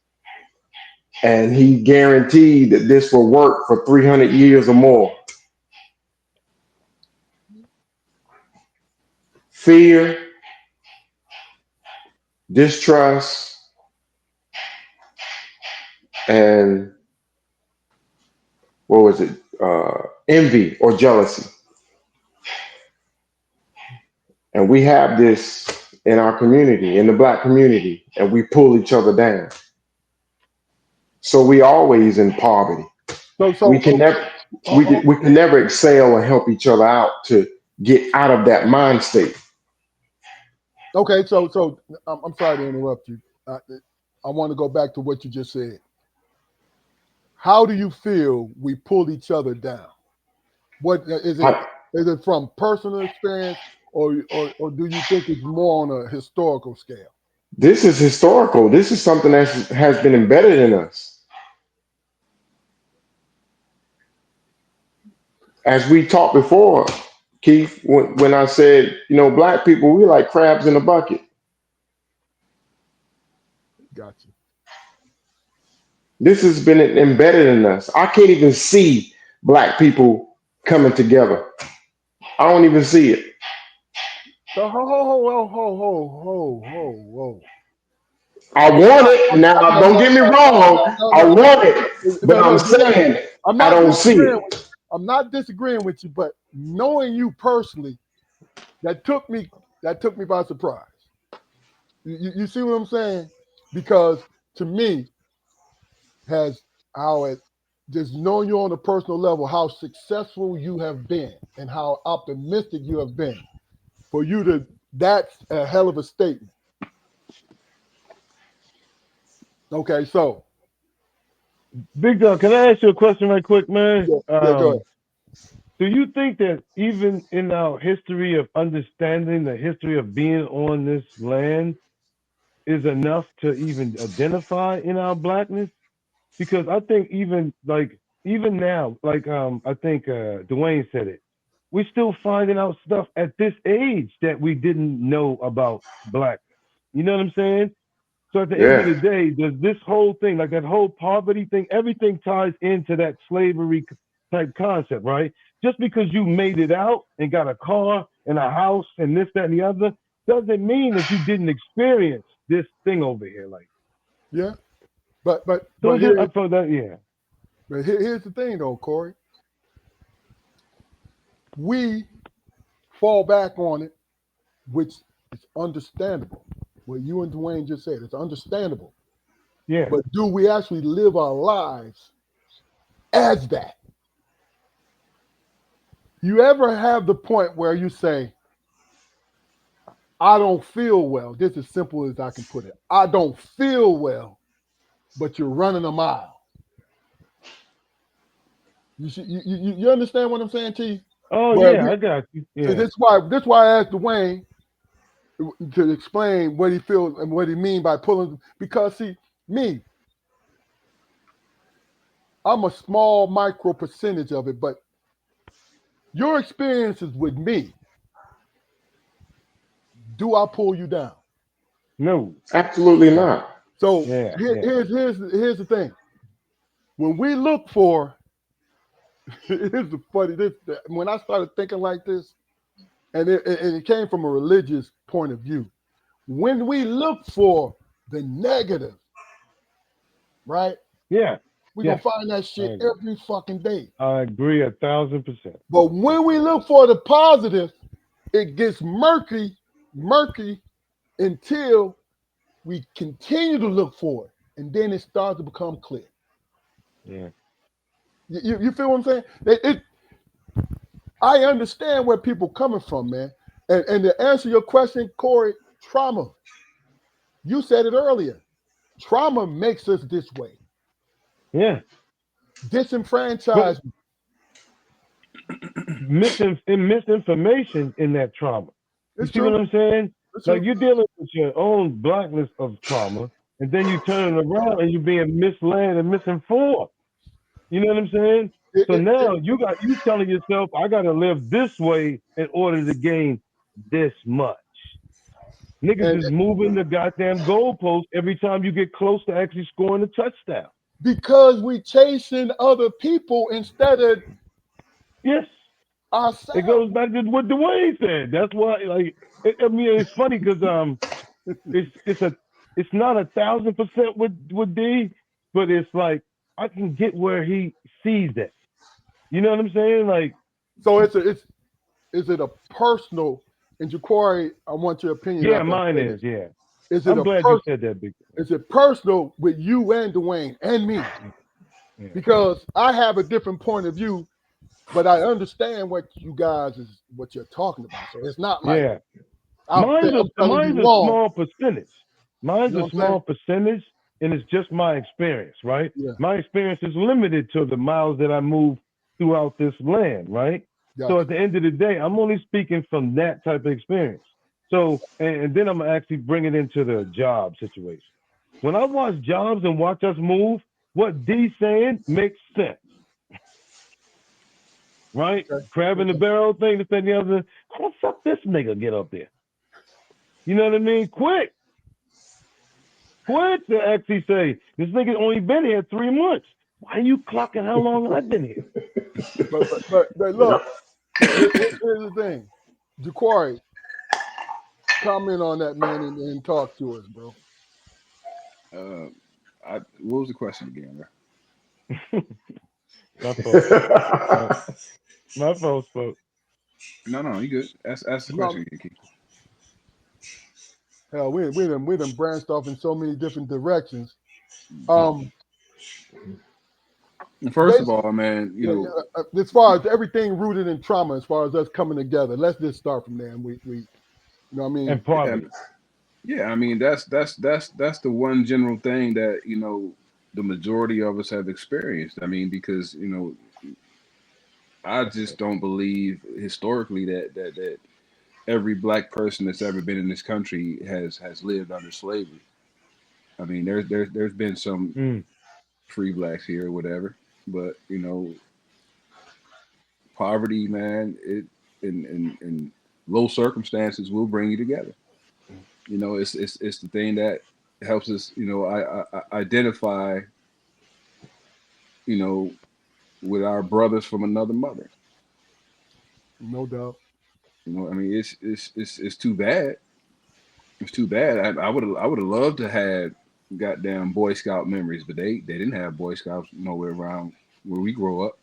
And he guaranteed that this will work for 300 years or more. Fear, distrust, and what was it? Envy or jealousy. And we have this in our community, in the black community, and we pull each other down. So we always in poverty. So We so can never uh, uh, we can never excel and help each other out to get out of that mind state. okay. So I'm sorry to interrupt you. I want to go back to what you just said. How do you feel we pull each other down? What is it? I, Is it from personal experience, or do you think it's more on a historical scale? this is historical. This is something that has been embedded in us. As we talked before, Keith, when I said, black people, we like crabs in a bucket. Gotcha. This has been embedded in us. I can't even see black people coming together. I don't even see it. So ho. I I'm want not. it. I'm, Now, no, don't no, get me no, no, wrong. no, no, I no, want it, but no, I'm no. saying I'm I not don't see disagreeing it. with. I'm not disagreeing with you, but knowing you personally, that took me. That took me by surprise. You see what I'm saying? Because to me, has how it just knowing you on a personal level, how successful you have been and how optimistic you have been. For you to that's a hell of a statement. Okay, so Big Dog, can I ask you a question right quick, man? yeah, go ahead. Do you think that even in our history of understanding the history of being on this land is enough to even identify in our blackness? Because I think even now, I think Dwayne said it. We're still finding out stuff at this age that we didn't know about blackness. You know what I'm saying? So at the end of Yeah, the day, does this whole thing, like that whole poverty thing, everything ties into that slavery type concept, right? Just because you made it out and got a car and a house and this, that, and the other, doesn't mean that you didn't experience this thing over here. Like, Yeah, but but so but just, here I felt that, yeah. here's the thing though, Corey. We fall back on it, which is understandable. What you and Dwayne just said, it's understandable. Yeah. But do we actually live our lives as that? You ever have the point where you say, I don't feel well? This is simple as I can put it. I don't feel well, but you're running a mile. You understand what I'm saying to you? Oh Where yeah, we I got you. see Yeah. this why I asked Dwayne to explain what he feels and what he mean by pulling because see me, I'm a small micro percentage of it, but your experiences with me, do I pull you down? No. absolutely No. not. So Yeah. Yeah. here's the thing. When we look for here's the funny this when I started thinking like this, and it came from a religious point of view. When we look for the negative, right? Yeah. We're gonna Yes. find that I shit agree. every fucking day. I agree 1,000%. But when we look for the positive, it gets murky until we continue to look for it. And then it starts to become clear. Yeah. You feel what I'm saying? I understand where people coming from, man. And to answer your question, Corey, trauma. You said it earlier. Trauma makes us this way. Yeah. But Disenfranchised. misinformation in that trauma. You It's see what true. I'm saying? It's Like true. you're dealing with your own blackness of trauma, and then you turn it around and you're being misled and misinformed. You know what I'm saying? It, So it, it, now you telling yourself, I gotta live this way in order to gain this much. Niggas and is moving the goddamn goalpost every time you get close to actually scoring a touchdown. because we chasing other people instead of Yes, it ourselves. goes back to what Dwayne said. That's why, like, I mean, it's funny because it's it's not 1,000% with D, but it's like I can get where he sees that. You know what I'm saying? Like, So is it a personal? And Jaquari, I want your opinion yeah, after I mine say is. this. Yeah, Is it I'm a glad you person? said that, big. Is it personal with you and Dwayne and me? Yeah, Because I have a different point of view, but I understand what you're talking about. So it's not like yeah. Mine's I'm telling you mine's a wrong. small percentage. You Mine's know a what I'm saying? small percentage, and it's just my experience, right? Yeah, My experience is limited to the miles that I move throughout this land, right? So gotcha. at the end of the day, I'm only speaking from that type of experience. So, and then I'm gonna actually bring it into the job situation. When I watch jobs and watch us move, what D's saying makes sense, right? Okay. Crab in the Okay. barrel thing, this, that, and the other. How the fuck this nigga get up there? You know what I mean? Quick. Quick to actually say, this nigga only been here 3 months. Why are you clocking how long I've been here? But Yep. look, here's the thing. Jaquari, comment on that, man, and talk to us, bro. Uh, what was the question again, bro? My fault. My, my fault, folks. No, no, you good. Ask the question No, again, Keith. hell, we done branched off in so many different directions. Mhm. Um, First of basically, all, man, yeah, as far as everything rooted in trauma, as far as us coming together, let's just start from there. And we you know what I mean? And yeah, poverty. yeah. I mean, that's the one general thing that the majority of us have experienced. I mean, because I just don't believe historically that every black person that's ever been in this country has lived under slavery. I mean, there's been some Mm. free blacks here or whatever, but poverty, man, it in low circumstances will bring you together. It's the thing that helps us, I identify, you know, with our brothers from another mother. No doubt. I mean, it's too bad. It's too bad. I would have loved to have goddamn Boy Scout memories, but they didn't have Boy Scouts nowhere around where we grow up.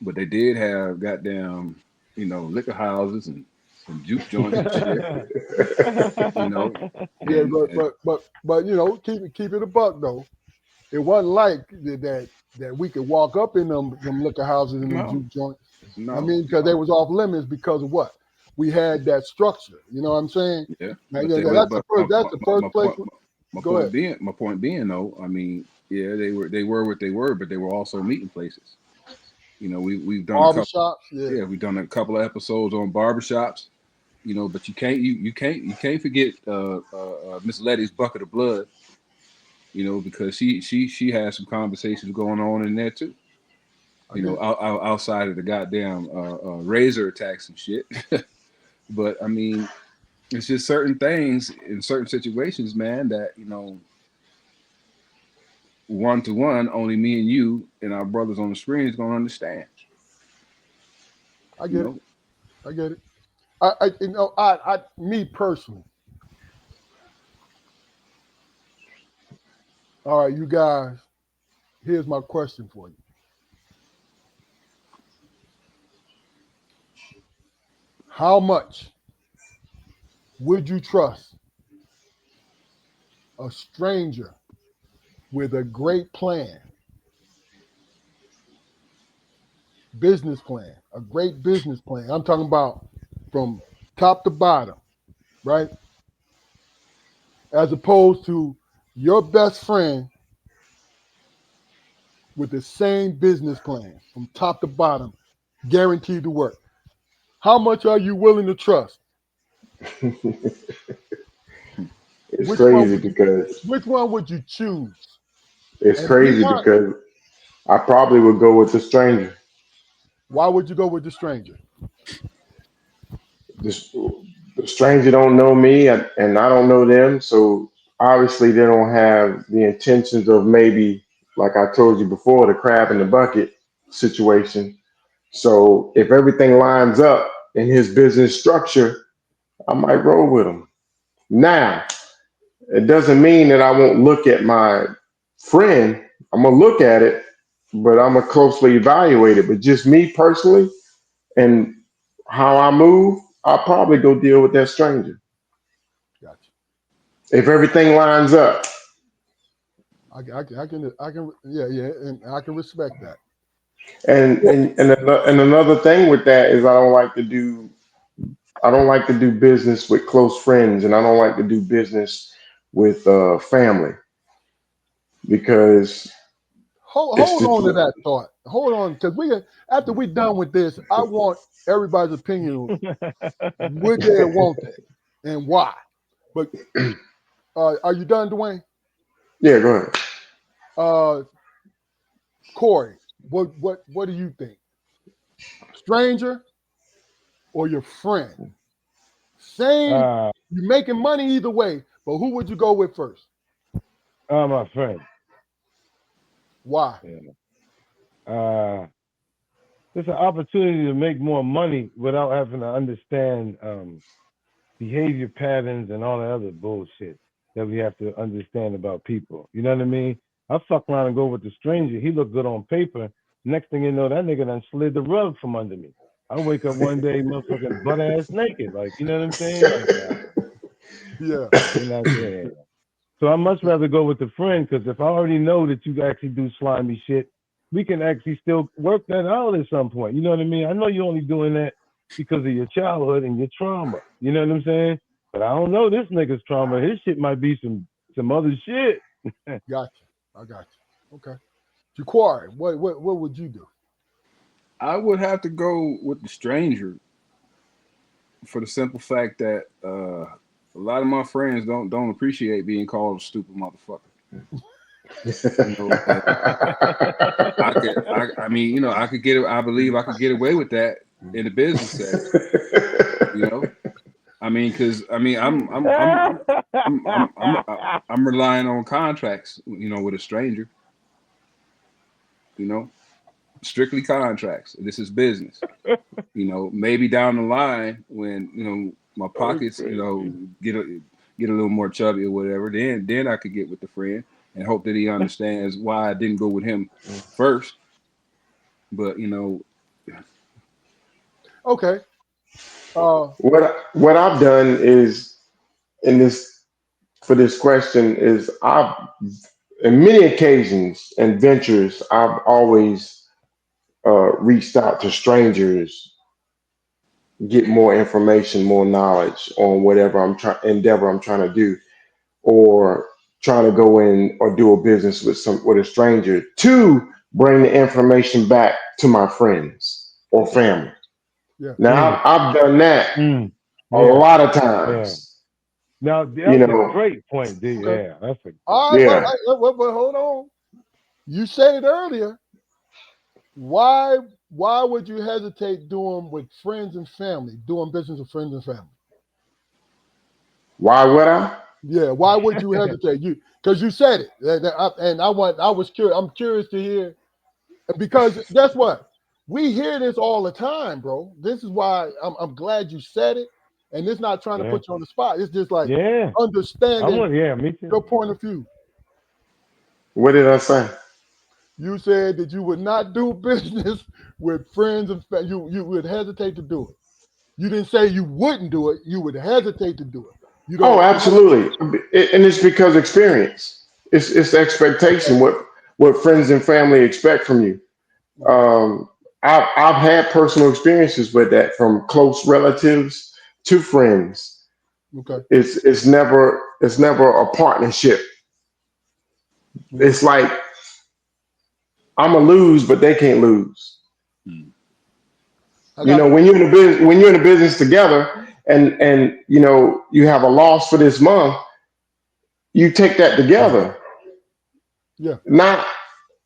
But they did have goddamn, liquor houses and juke joints and shit. You know, Yeah, and, and but keep it a buck though. It wasn't like that we could walk up in them liquor houses and them no, juke joints. I no, mean, because they no, was off limits because of what we had that structure. You know what I'm saying? yeah. Now, But yeah, they yeah, but my, that's my, the my first place. point my Go ahead. point being though, I mean, yeah, they were what they were, but they were also meeting places. We've done a couple. Barbershops, yeah. Yeah, we've done a couple of episodes on barbershops. But you can't forget Miss Letty's bucket of blood. Because she has some conversations going on in there too. I get it. Outside of the goddamn razor attacks and shit. But I mean, it's just certain things in certain situations, man, that one to one, only me and you and our brothers on the screen is gonna understand. I You get it. know, I get it. Me personally. All right, you guys. Here's my question for you. How much would you trust a stranger with a great plan, business plan, a great business plan? I'm talking about from top to bottom, right? As opposed to your best friend with the same business plan from top to bottom, guaranteed to work. How much are you willing to trust? It's Which one crazy would you because which one would you choose? it's And be crazy honest, because I probably would go with the stranger. why would you go with the stranger? This the stranger don't know me and I don't know them, so obviously they don't have the intentions of maybe, like I told you before, the crab in the bucket situation. So if everything lines up in his business structure, I might roll with him. Now, it doesn't mean that I won't look at my friend, I'm gonna look at it, but I'm gonna closely evaluate it. But just me personally and how I move, I'll probably go deal with that stranger Gotcha. if everything lines up. yeah, yeah, and I can respect that. And another thing with that is I don't like to do business with close friends, and I don't like to do business with family because it's Hold just on to that thought. Hold on, because after we're done with this, I want everybody's opinion. Would they or won't they, and why? But are you done, Dwayne? yeah. Go ahead. Uh, Corey, what do you think? Stranger or your friend? Same. uh, You're making money either way, but who would you go with first? my friend. Why? Yeah. Uh, it's an opportunity to make more money without having to understand behavior patterns and all the other bullshit that we have to understand about people. You know what I mean? I fuck around and go with the stranger. He look good on paper. Next thing you know, that nigga done slid the rug from under me. I wake up one day, motherfucking butt ass naked. Like, you know what I'm saying? Like, nah, Yeah. we're not there. So I much rather go with the friend because if I already know that you actually do slimy shit, we can actually still work that out at some point. You know what I mean? I know you're only doing that because of your childhood and your trauma. You know what I'm saying? But I don't know this nigga's trauma. His shit might be some other shit. Gotcha. I got you. Okay. Jaquari, what would you do? I would have to go with the stranger for the simple fact that a lot of my friends don't appreciate being called a stupid motherfucker. You know, and I mean, I could get, I believe I could get away with that in the business setting. You know, I mean, because I mean, I'm relying on contracts. With a stranger. You know, strictly contracts. This is business. Maybe down the line when my pockets Crazy. get a little more chubby or whatever, then I could get with the friend and hope that he understands why I didn't go with him first. But Okay. Uh, what I've done is in this for this question is I've in many occasions and ventures I've always reached out to strangers, get more information, more knowledge on whatever I'm trying to do, or trying to go in or do a business with a stranger to bring the information back to my friends or family. yeah. Now Mm, I've done that a yeah, lot of yeah. times. Now You that's a know, great point, D. Okay. Yeah, that's a All right. yeah. But hold on. You said it earlier. Why why would you hesitate doing with friends and family, doing business with friends and family? Why would I? Yeah, why would you hesitate? You because you said it, and I was curious. I'm curious to hear because guess what? We hear this all the time, bro. This is why I'm glad you said it, and it's not trying to yeah, put you on the spot. It's just like yeah. I understanding want, yeah, me too. your point of view. What did I say? You said that you would not do business with friends and you would hesitate to do it. You didn't say you wouldn't do it. You would hesitate to do it. You Oh, don't. absolutely. And it's because experience. It's the expectation. What friends and family expect from you. Okay. Um, I've had personal experiences with that from close relatives to friends. Okay. It's never a partnership. Mhm. It's like I'm a lose, but they can't lose. hmm, I got When you're in a business together, and you have a loss for this month, you take that together. yeah. Not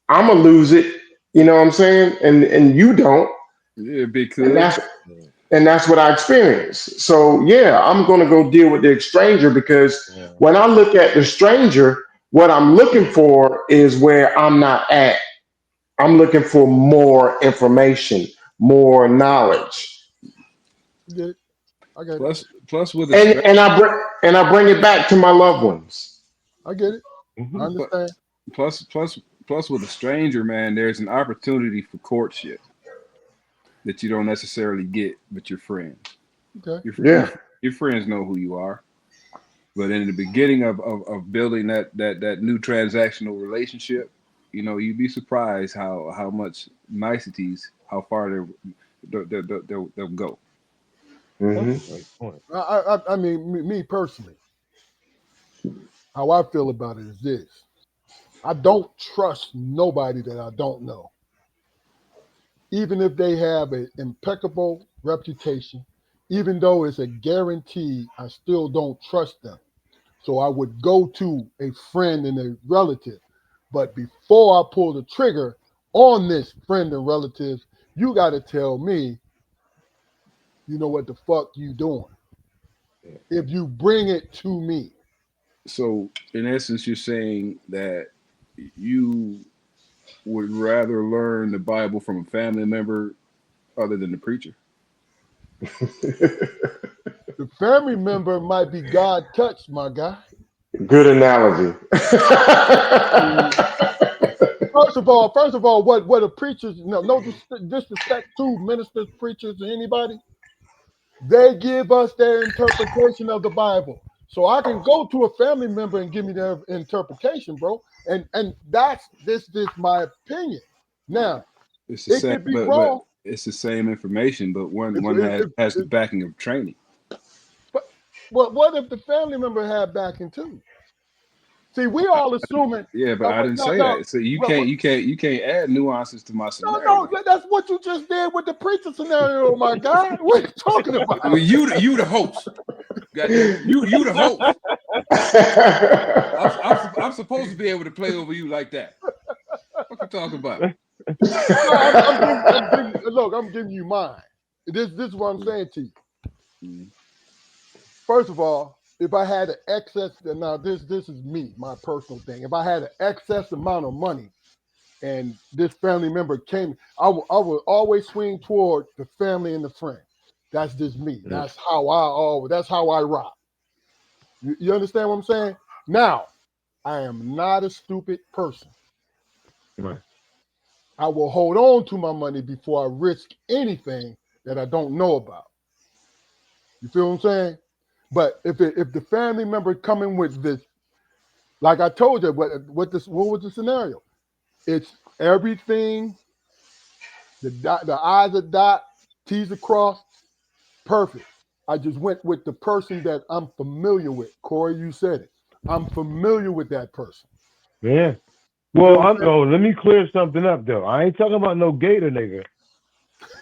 I'm gonna lose it. You know what I'm saying? And you don't, yeah, and because that's and that's what I experienced. So yeah, I'm gonna go deal with the stranger because Yeah, when I look at the stranger, what I'm looking for is where I'm not at. I'm looking for more information, more knowledge, I get it. I get it. plus with a and straight and I bring it back to my loved ones. I get it. I hmm but understand. plus with a stranger, man, there's an opportunity for courtship that you don't necessarily get with your friends. Okay. Yeah. Your friends know who you are. But in the beginning of building that new transactional relationship, you'd be surprised how much niceties, how far they'll go. That's Hmm. a great point. I mean, me personally, how I feel about it is this: I don't trust nobody that I don't know, even if they have an impeccable reputation. Even though it's a guarantee, I still don't trust them. So I would go to a friend and a relative. But before I pull the trigger on this friend and relative, you got to tell me, you know what the fuck you doing. Yeah. If you bring it to me, So in essence, you're saying that you would rather learn the Bible from a family member other than the preacher. the family member might be God touched, my guy. Good analogy. First of all, what a preachers, no disrespect to ministers, preachers, or anybody, they give us their interpretation of the Bible. So I can go to a family member and give me their interpretation, bro. And that's this my opinion. Now, It's the it same, could be but wrong. it's the same information, but one If, one if, has the if, backing of training. but what if the family member had backing too? See, we all assuming. Yeah, but I didn't No, say no, that. So you but, can't add nuances to my no, scenario. that's what you just did with the preacher scenario, my guy. What are you talking I mean, about? you the host. Goddamn it, you the host. I'm supposed to be able to play over you like that. What you talking about? No, look, I'm giving you mine. This is what I'm saying to you. Mm. First of all, if I had an excess, now this is me, my personal thing. If I had an excess amount of money and this family member came, I would always swing toward the family and the friend. That's just me. Mm. That's how I rock. You understand what I'm saying? Now, I am not a stupid person. Right. I will hold on to my money before I risk anything that I don't know about. You feel what I'm saying? But if the family member coming with this, like I told you, what was the scenario? It's everything. The I's are dot, T's are crossed. Perfect. I just went with the person that I'm familiar with. Corey, you said it. I'm familiar with that person. Yeah. You Well, feel what I'm let me clear something up though. I ain't talking about no gator nigga.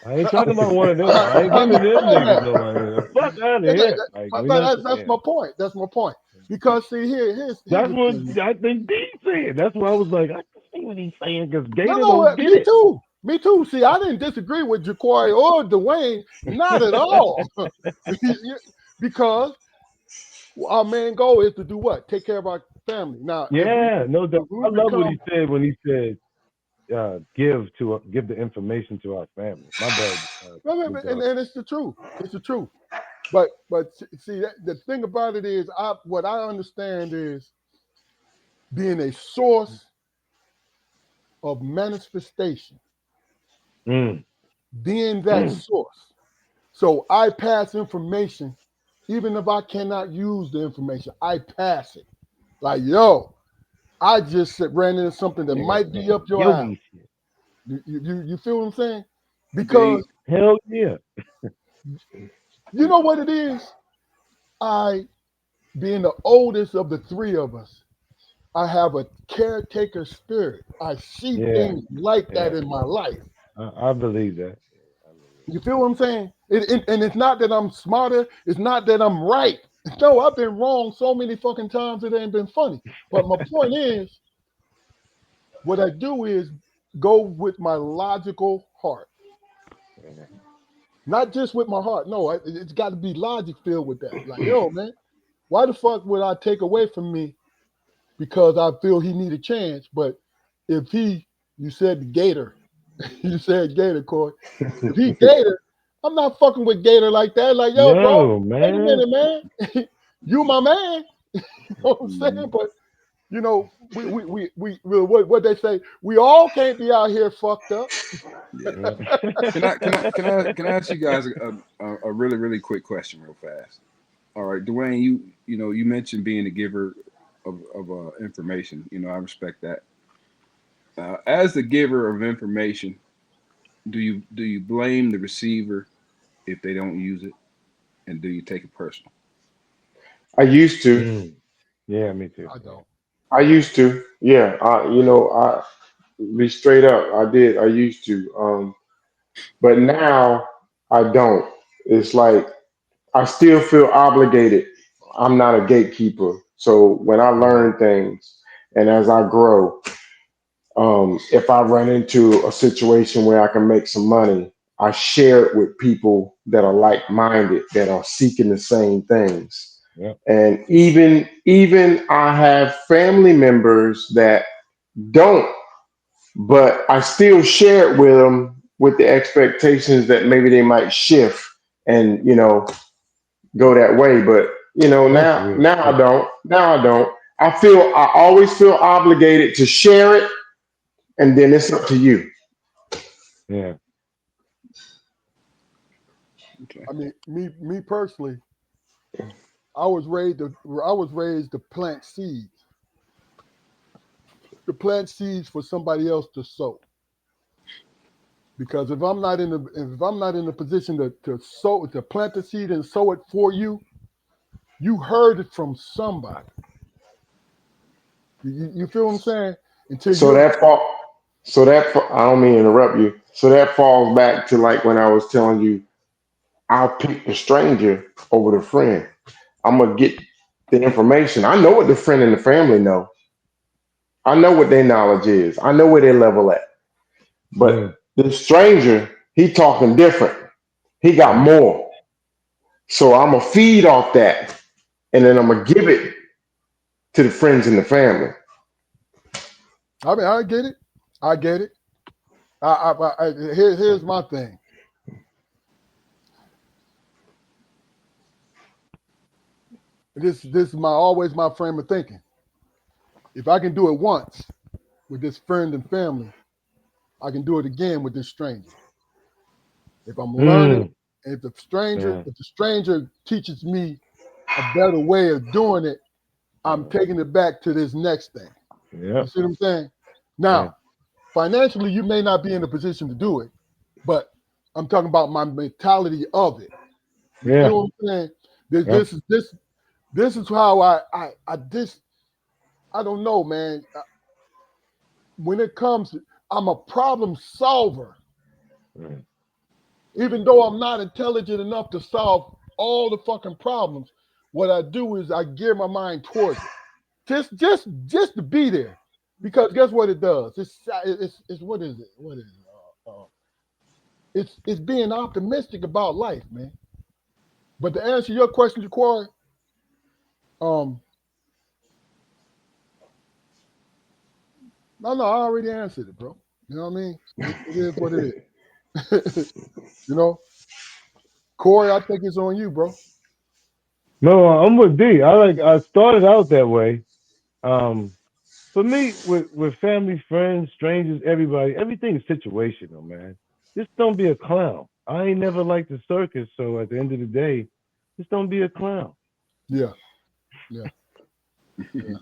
I ain't saying? talking about one of them. I ain't I giving them understand niggas that. no money. The fuck out of here. Like But we not. that's Yeah. my point. That's my point. Because see, here's That's the what thing. I think D said. That's why I was like, I can see what he's saying because No, Gator no, don't get me it. too. Me too. See, I didn't disagree with Jaquari or Dwayne, not at all. Because our main goal is to do what? Take care of our family. Now, if we Yeah, no doubt. if we I love what he become said when he said give the information to our family. My bad. and it's the truth. It's the truth. But see, the thing about it is, what I understand is being a source of manifestation, Mm, being that mm. source. So I pass information, even if I cannot use the information, I pass it. Like, yo, I just ran into something that Nigga, might be up your alley. yogi shit. You feel what I'm saying? They Because Hell yeah. you know what it is? I, being the oldest of the three of us, I have a caretaker spirit. I see Yeah, things like that yeah. in my life. I believe that. I believe You feel what I'm saying? And it's not that I'm smarter. It's not that I'm right. No, I've been wrong so many fucking times it ain't been funny. But my point is, what I do is go with my logical heart, that. not just with my heart. No, it's got to be logic filled with that. Like, yo, man, why the fuck would I take away from me because I feel he need a chance? But if you said Gator, you said Gator, Corey. If he Gator, I'm not fucking with Gator like that. Like, yo, bro, No, wait a man. minute, man. You my man. You know what I'm saying? mm, But What they say, we all can't be out here fucked up. Yeah. Yeah. Can I ask you guys a really really quick question real fast? All right, Dwayne, you mentioned being a giver of information. I respect that. As the giver of information, do you blame the receiver if they don't use it, and do you take it personal? I used to. Mm. Yeah, me too. I Yeah. don't. I used to. Yeah. I be straight up. I did. I used to. But now I don't. It's like I still feel obligated. I'm not a gatekeeper. So when I Mm. learn things and as I grow, if I run into a situation where I can make some money, I share it with people that are like-minded, that are seeking the same things. Yeah. And even I have family members that don't, but I still share it with them with the expectations that maybe they might shift and go that way. But That's now real now I shit. don't. Now I don't. I always feel obligated to share it, and then it's up to you. Yeah. Okay. I mean, me personally, I was raised to plant seeds for somebody else to sow. Because if I'm not in the position to plant the seed and sow it for you, you heard it from somebody. You feel what I'm saying? Until So you're that fall, I don't mean to interrupt you. So that falls back to like when I was telling you, I'll pick the stranger over the friend. I'm gonna get the information. I know what the friend and the family know. I know what their knowledge is. I know where they level at. But Mm. the stranger, he talking different. He got Yeah. more. So I'm gonna feed off that, and then I'm gonna give it to the friends and the family. I mean, I get it. I get it. Here's my thing. This is my always my frame of thinking. If I can do it once with this friend and family, I can do it again with this stranger. If I'm learning, Mm. Yeah. if the stranger teaches me a better way of doing it, I'm taking it back to this next thing. Yeah. You see what I'm saying? Yeah. Now, financially, you may not be in a position to do it, but I'm talking about my mentality of it. You Yeah. feel what I'm saying? This Yeah. this is this this is how I don't know, man. When it comes, I'm a problem solver. Mm. Even though I'm not intelligent enough to solve all the fucking problems, what I do is I gear my mind towards it. Just to be there. Because guess what it does? It's what is it? What is it? It's being optimistic about life, man. But to answer your question, Jaqua, um, no, I already answered it, bro. You know what I mean? It is what it is. you know, Corey, I think it's on you, bro. No, I'm with D. I started out that way. Um, for me, with family, friends, strangers, everybody, everything's situational, man. Just don't be a clown. I ain't never liked the circus, so at the end of the day, just don't be a clown. Yeah, yeah, yeah.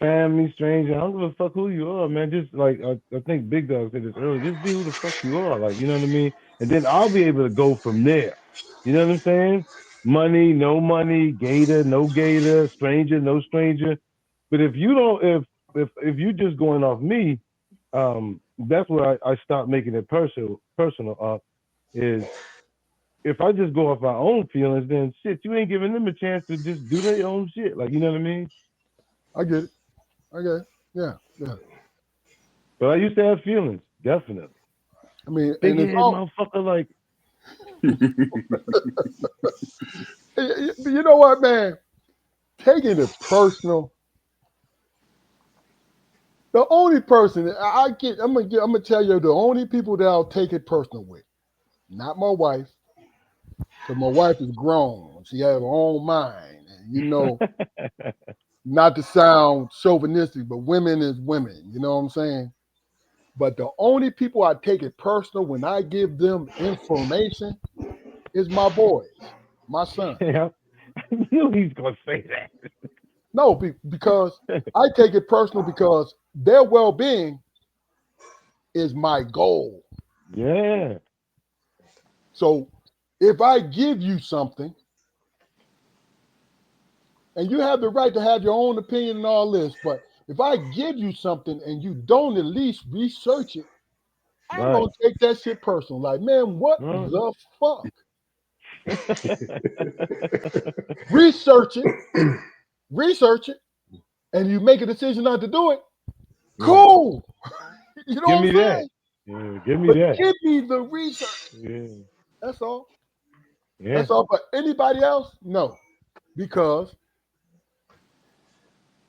Family, stranger, I don't give a fuck who you are, man. Just like I think Big Dog said this earlier, just be who the fuck you are, like you know what I mean. And then I'll be able to go from there. You know what I'm saying? Money, no money, gator, no gator, stranger, no stranger. But if you don't, if you just going off me, that's where I stop making it personal. Personal is if I just go off my own feelings, then shit, you ain't giving them a chance to just do their own shit. Like you know what I mean? I get it. I get it. Yeah, yeah. But I used to have feelings, definitely. I mean, Big and it's head all. motherfucker, like You know what, man? Taking it personal. The only person I get, I'm gonna tell you the only people that I'll take it personal with, not my wife, because my wife is grown. She has her own mind, and Not to sound chauvinistic, but women is women. You know what I'm saying? But the only people I take it personal when I give them information is my boys, my son. Yeah, I knew he's gonna say No, because that. I take it personal because their well-being is my goal. Yeah, So if I give you something, and you have the right to have your own opinion and all this, but if I give you something and you don't at least research it, I'm right. gonna take that shit personal. Like, man, what Right. the fuck? Research it, research it, and you make a decision not to do it. Right. Cool. You know Give what me I'm that. saying? Yeah, give me But that. give me the research. Yeah, That's all. yeah. That's all. But anybody else? No. Because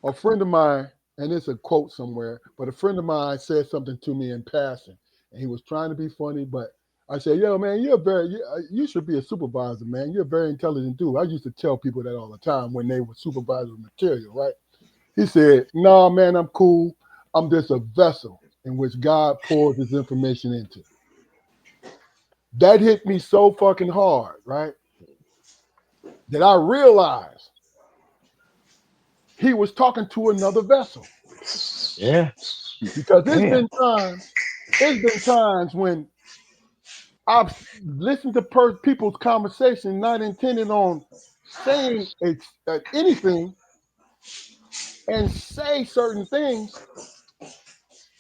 a friend of mine, and it's a quote somewhere, but a friend of mine said something to me in passing, and he was trying to be funny, but I said, "Yo, man, you should be a supervisor, man. You're a very intelligent dude." I used to tell people that all the time when they were supervising material, right? He said, "No, man, I'm cool. I'm just a vessel in which God pours His information into." That hit me so fucking hard, right? That I realized he was talking to another vessel Yeah. because Damn. there's been times when I've listened to people's conversation, not intending on saying anything, and say certain things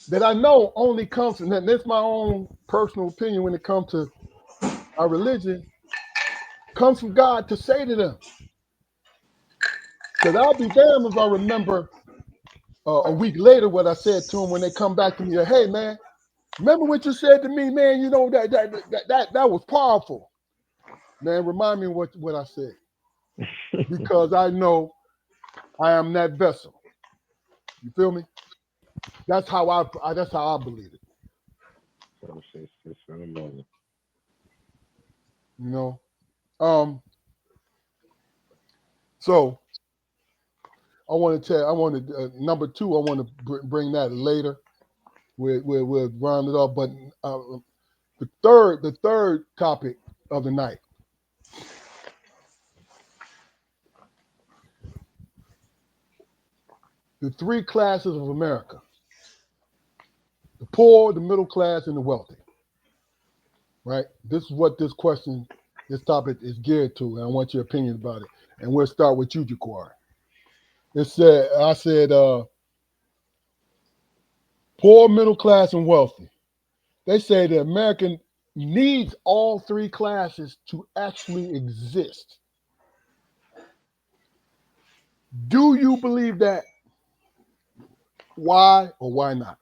that I know only comes from that. That's my own personal opinion when it comes to our religion, comes from God to say to them. Because I'll be damned if I remember a week later what I said to them when they come back to me. Hey, man, remember what you said to me, man? You know that was powerful, man. Remind me what I said because I know I am that vessel. You feel me? That's how I believe it. So it's phenomenal. You know. Um. So I want to tell. I want to number two. I want to bring that later. We'll round it off. But the third topic of the night: the three classes of America: the poor, the middle class, and the wealthy. Right? This is what this topic is geared to, and I want your opinion about it. And we'll start with you, Jaquar. I said, poor, middle class, and wealthy. They say the American needs all three classes to actually exist. Do you believe that? Why or why not?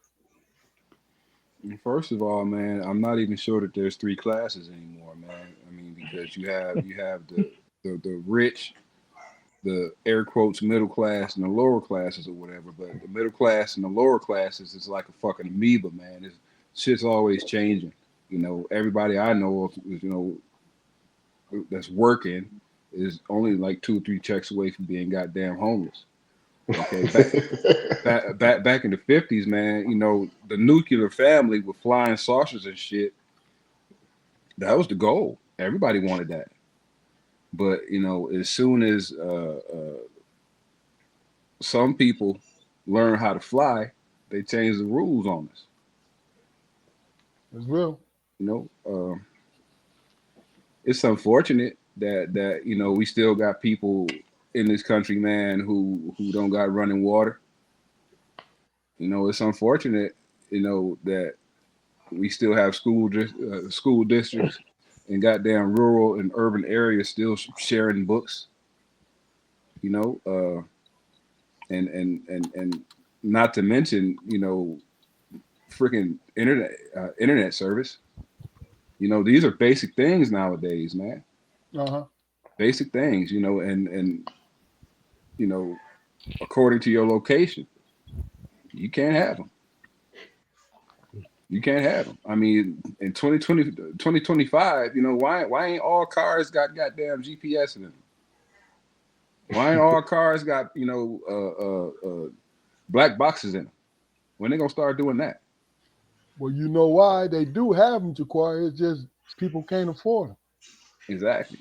First of all, man, I'm not even sure that there's three classes anymore, man. I mean, because you have the rich, the air quotes middle class, and the lower classes or whatever. But the middle class and the lower classes is like a fucking amoeba, man. Shit's always changing. Everybody I know of, that's working is only like 2 or 3 checks away from being goddamn homeless. Okay, back in the '50s, man. The nuclear family with flying saucers and shit. That was the goal. Everybody wanted that. But as soon as some people learn how to fly, they change the rules on us. It's real. You know, it's unfortunate that we still got people in this country, man, who don't got running water. It's unfortunate, that we still have school districts in goddamn rural and urban areas still sharing books. You know, and not to mention, freaking internet service. These are basic things nowadays, man. Uh-huh. Basic things, and you know, according to your location, you can't have them. You can't have them. I mean, in 2025, why ain't all cars got goddamn GPS in them? Why ain't all cars got black boxes in them? When they gonna start doing that? Well, you know why they do have them, Jaquari. It's just people can't afford them. Exactly,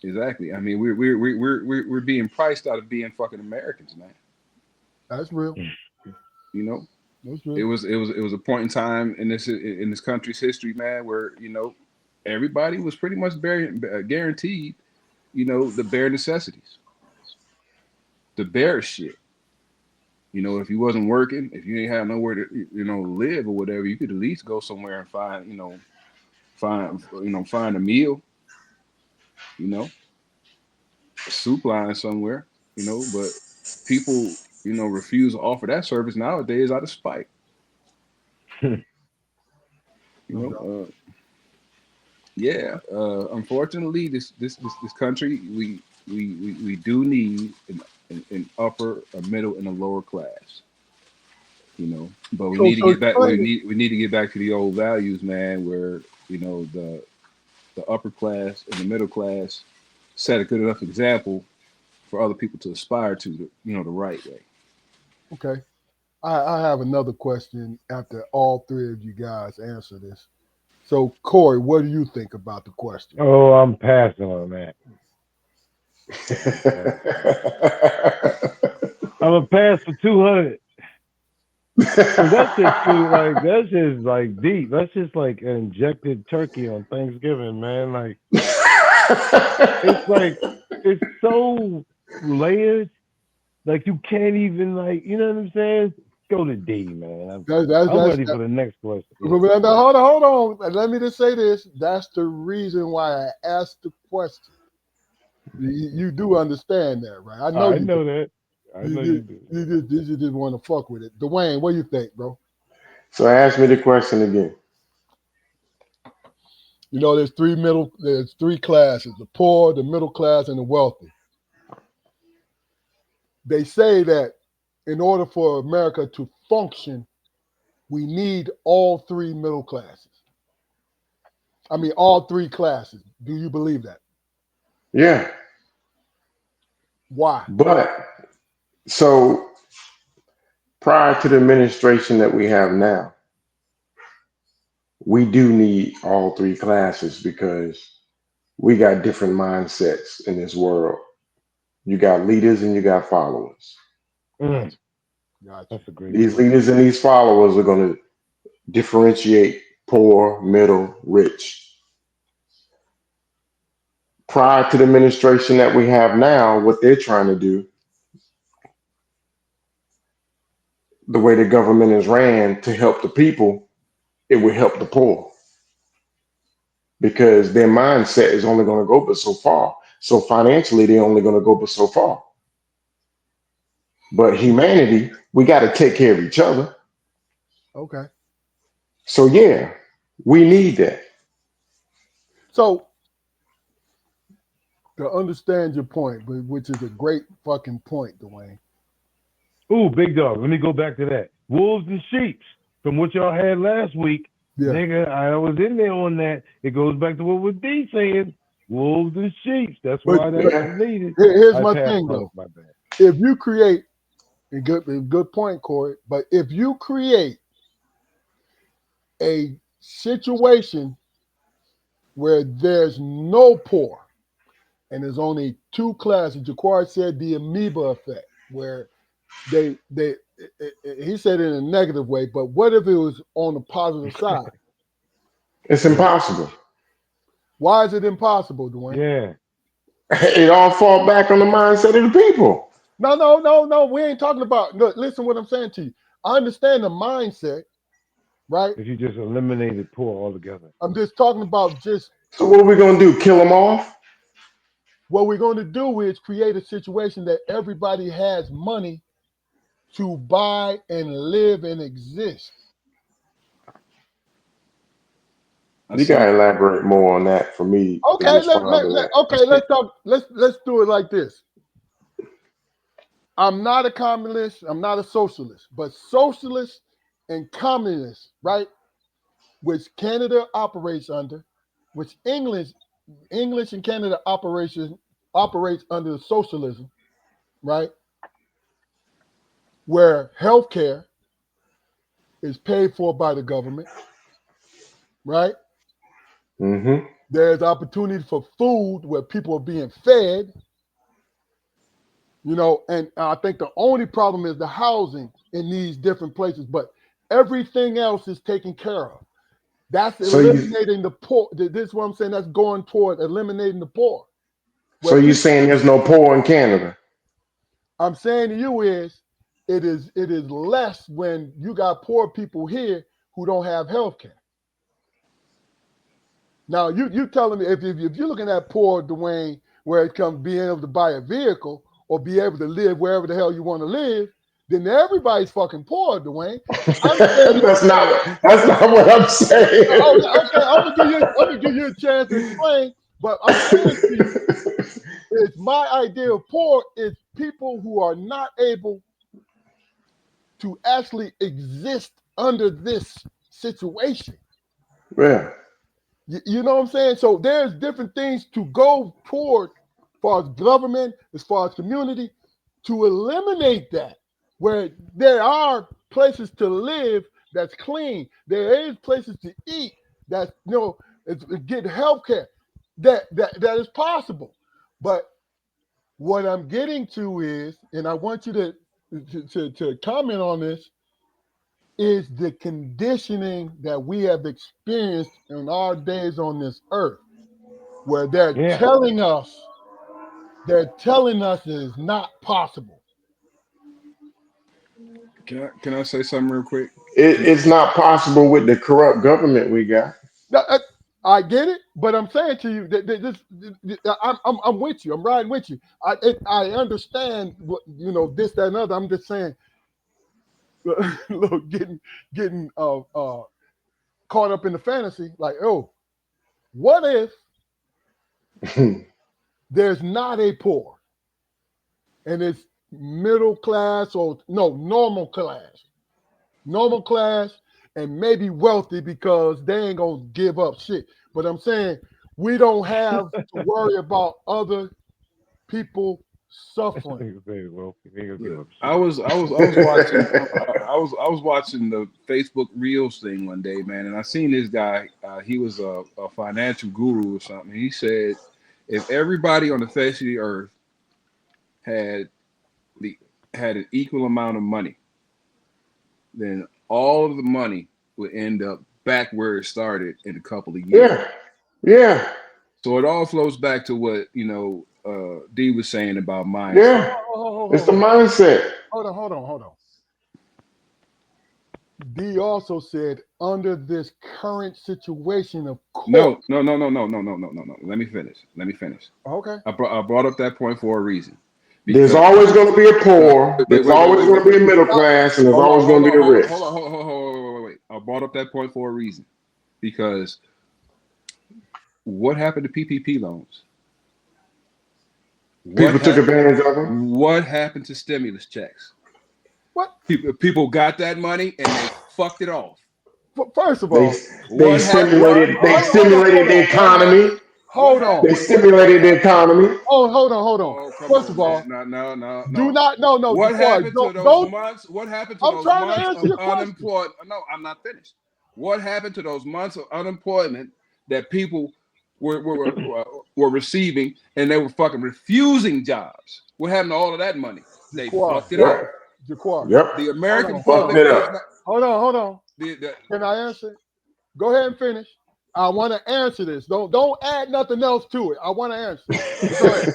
exactly. I mean, we're being priced out of being fucking Americans, man. That's real. You know, That's it real. was it was it was a point in time in this country's history, man, where everybody was pretty much guaranteed, the bare necessities, the bare shit. If you wasn't working, if you ain't have nowhere to live or whatever, you could at least go somewhere and find a meal, you know, a soup line somewhere, but people, refuse to offer that service nowadays out of spite. You No know, doubt. yeah. Unfortunately, this country, we do need an upper, a middle, and a lower class. But we So, need to so get back. explain it. We need to get back to the old values, man, where the upper class and the middle class set a good enough example for other people to aspire to the right way. Okay. I have another question after all three of you guys answer this. So, Corey, what do you think about the question? Oh, I'm passing on that. I'm a pass for 200. Cause that's just too like that's just like deep. That's just like injected turkey on Thanksgiving, man. Like it's so layered. Like you can't even like you know what I'm saying? Go to D, man. I'm ready for the next question. Yeah. Hold on. Let me just say this. That's the reason why I asked the question. You do understand that, right? I know I you do. know that. I know you do. You just want to fuck with it. Dwayne, what do you think, bro? So ask me the question again. There's three classes: the poor, the middle class, and the wealthy. They say that in order for America to function, we need all three middle classes. I mean, all three classes. Do you believe that? Yeah, Why? but so prior to the administration that we have now, we do need all three classes because we got different mindsets in this world. You got leaders and you got followers. Gotcha. Mm, Gotcha. that's a great These point. leaders and these followers are going to differentiate poor, middle, rich. Prior to the administration that we have now, what they're trying to do, the way the government is ran to help the people, it would help the poor because their mindset is only going to go but so far. So financially, they're only going to go but so far. But humanity, we got to take care of each other. Okay. So yeah, we need that. So to understand your point, which is a great fucking point, Dwayne. Ooh, big dog. Let me go back to that. Wolves and sheeps. From what y'all had last week, Yeah. nigga, I was in there on that. It goes back to what was D saying. Wolves and sheeps. That's But why that's Yeah. needed. here's I my passed thing on it, though. my bad. If you create a good point, Corey, but if you create a situation where there's no poor and there's only two classes, Jaquar said the amoeba effect, where they he said it in a negative way, but what if it was on the positive side? It's Yeah. impossible. Why is it impossible, Dwayne? Yeah. It all fall back on the mindset of the people. No. We ain't talking about. Look, listen, what I'm saying to you. I understand the mindset, right? If you just eliminated poor altogether. I'm just talking about just So what are we gonna do? Kill them off? what we're going to do is create a situation that everybody has money to buy and live and exist. I You see. gotta elaborate more on that for me to Okay, respond to that. okay, let's talk. Let's do it like this. I'm not a communist. I'm not a socialist, but socialist and communist, right? Which Canada operates under, which English and Canada operates under socialism. right? Where healthcare is paid for by the government, right? Mm-hmm. There's opportunity for food where people are being fed, and I think the only problem is the housing in these different places, but everything else is taken care of. That's So you eliminating the poor. This is what I'm saying. That's going toward eliminating the poor. so Where you people, saying there's no poor in Canada? I'm saying to you is, it is less when you got poor people here who don't have health care. Now you telling me if you're looking at poor, Dwayne, where it comes being able to buy a vehicle or be able to live wherever the hell you want to live, then everybody's fucking poor, Dwayne. I'm saying, That's not what I'm saying. oh, yeah, okay, I'm gonna give you a chance to explain, but I'm saying to you, it's my idea of poor is people who are not able to actually exist under this situation. Yeah. You know what I'm saying? So there's different things to go toward, as far as government, as far as community, to eliminate that. Where there are places to live that's clean, there is places to eat that's get health care. That is possible. But what I'm getting to is, and I want you to comment on this, is the conditioning that we have experienced in our days on this earth, where they're Yeah. telling us it is not possible. Can I say something real quick? It's not possible with the corrupt government we got. Now, I get it, but I'm saying to you that I'm with you. I'm riding with you. I understand what this, that, and other. I'm just saying, look, getting caught up in the fantasy. Like, oh, what if there's not a poor and it's middle class, or no, normal class, and maybe wealthy because they ain't gonna give up shit. But I'm saying we don't have to worry about other people suffering. Niggas say, well, niggas give Look, up I shit. was I was I was watching I was watching the Facebook Reels thing one day, man, and I seen this guy. He was a financial guru or something. He said, if everybody on the face of the earth had the had an equal amount of money, then all of the money would end up back where it started in a couple of years. Yeah. Yeah. So it all flows back to what D was saying about mindset. Yeah. It's the mindset. Hold on. D also said under this current situation of No, course. no, no, no, no, no, no, no, no, no. Let me finish. Okay. I brought up that point for a reason. There's Because always going to be a no, poor. wait, There's wait, wait, always wait, going wait, to be a wait. middle Now, class, and there's Hold on, always hold going to on, be the hold on, rich. hold on, hold on, hold on, wait. I brought up that point for a reason. Because what happened to PPP loans? What People took happened? advantage of them. What happened to stimulus checks? what? People got that money and they fucked it off. First of They all, they What happened? What? stimulated they hold stimulated the on, What economy. happened? What hold on. They happened? What stimulated the happened? economy. Oh, hold on. Oh, come First on, of man. all, No, no, no, do no. not, no, What Jafar, happened to those don't. months? What happened to I'm those trying to months answer of your question. unemployment? No, I'm not finished. What happened to those months of unemployment that people were receiving and they were fucking refusing jobs? What happened to all of that money? They Jaquar, fucked it Yep. off. Jaquar, Yep. The hold American on, hold Fucked on, public it is up. not. hold on. The Can I answer? Go ahead and finish. I want to answer this. Don't add nothing else to it. I want to answer. But go ahead.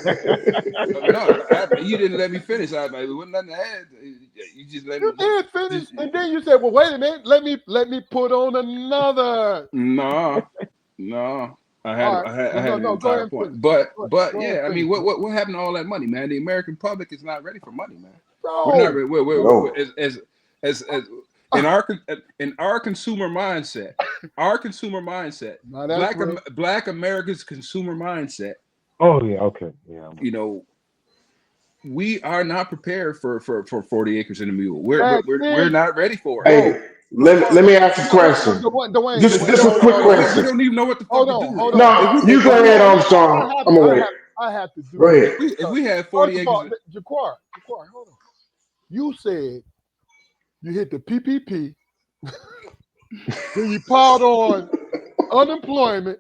No, you didn't let me finish. It wasn't nothing to add. You just let You me. did finish, Just, and then you said, "Well, wait a minute. Let me put on another." no, no. All right. I Well, had an no. Go ahead entire and point. finish. But Go ahead yeah, I and mean, finish, what happened to all that money, man? The American public is not ready for money, man. We're not bro. ready. No. As in our consumer mindset, Now that's real. Black America's consumer mindset. Oh yeah, okay, yeah. You know, we are not prepared for 40 acres and a mule. Back We're then, not ready for it. bro. Hey, let me ask a No, question. Dwayne. Just a No. quick We question. don't even know what the fuck Hold to on. do with Hold it. on. No, If we you go No. ahead, Armstrong. I'm gonna wait. I have to Go do this. ahead. If we had First 40 of acres, all, Jaquar, hold on. You said you hit the PPP, then you piled on unemployment,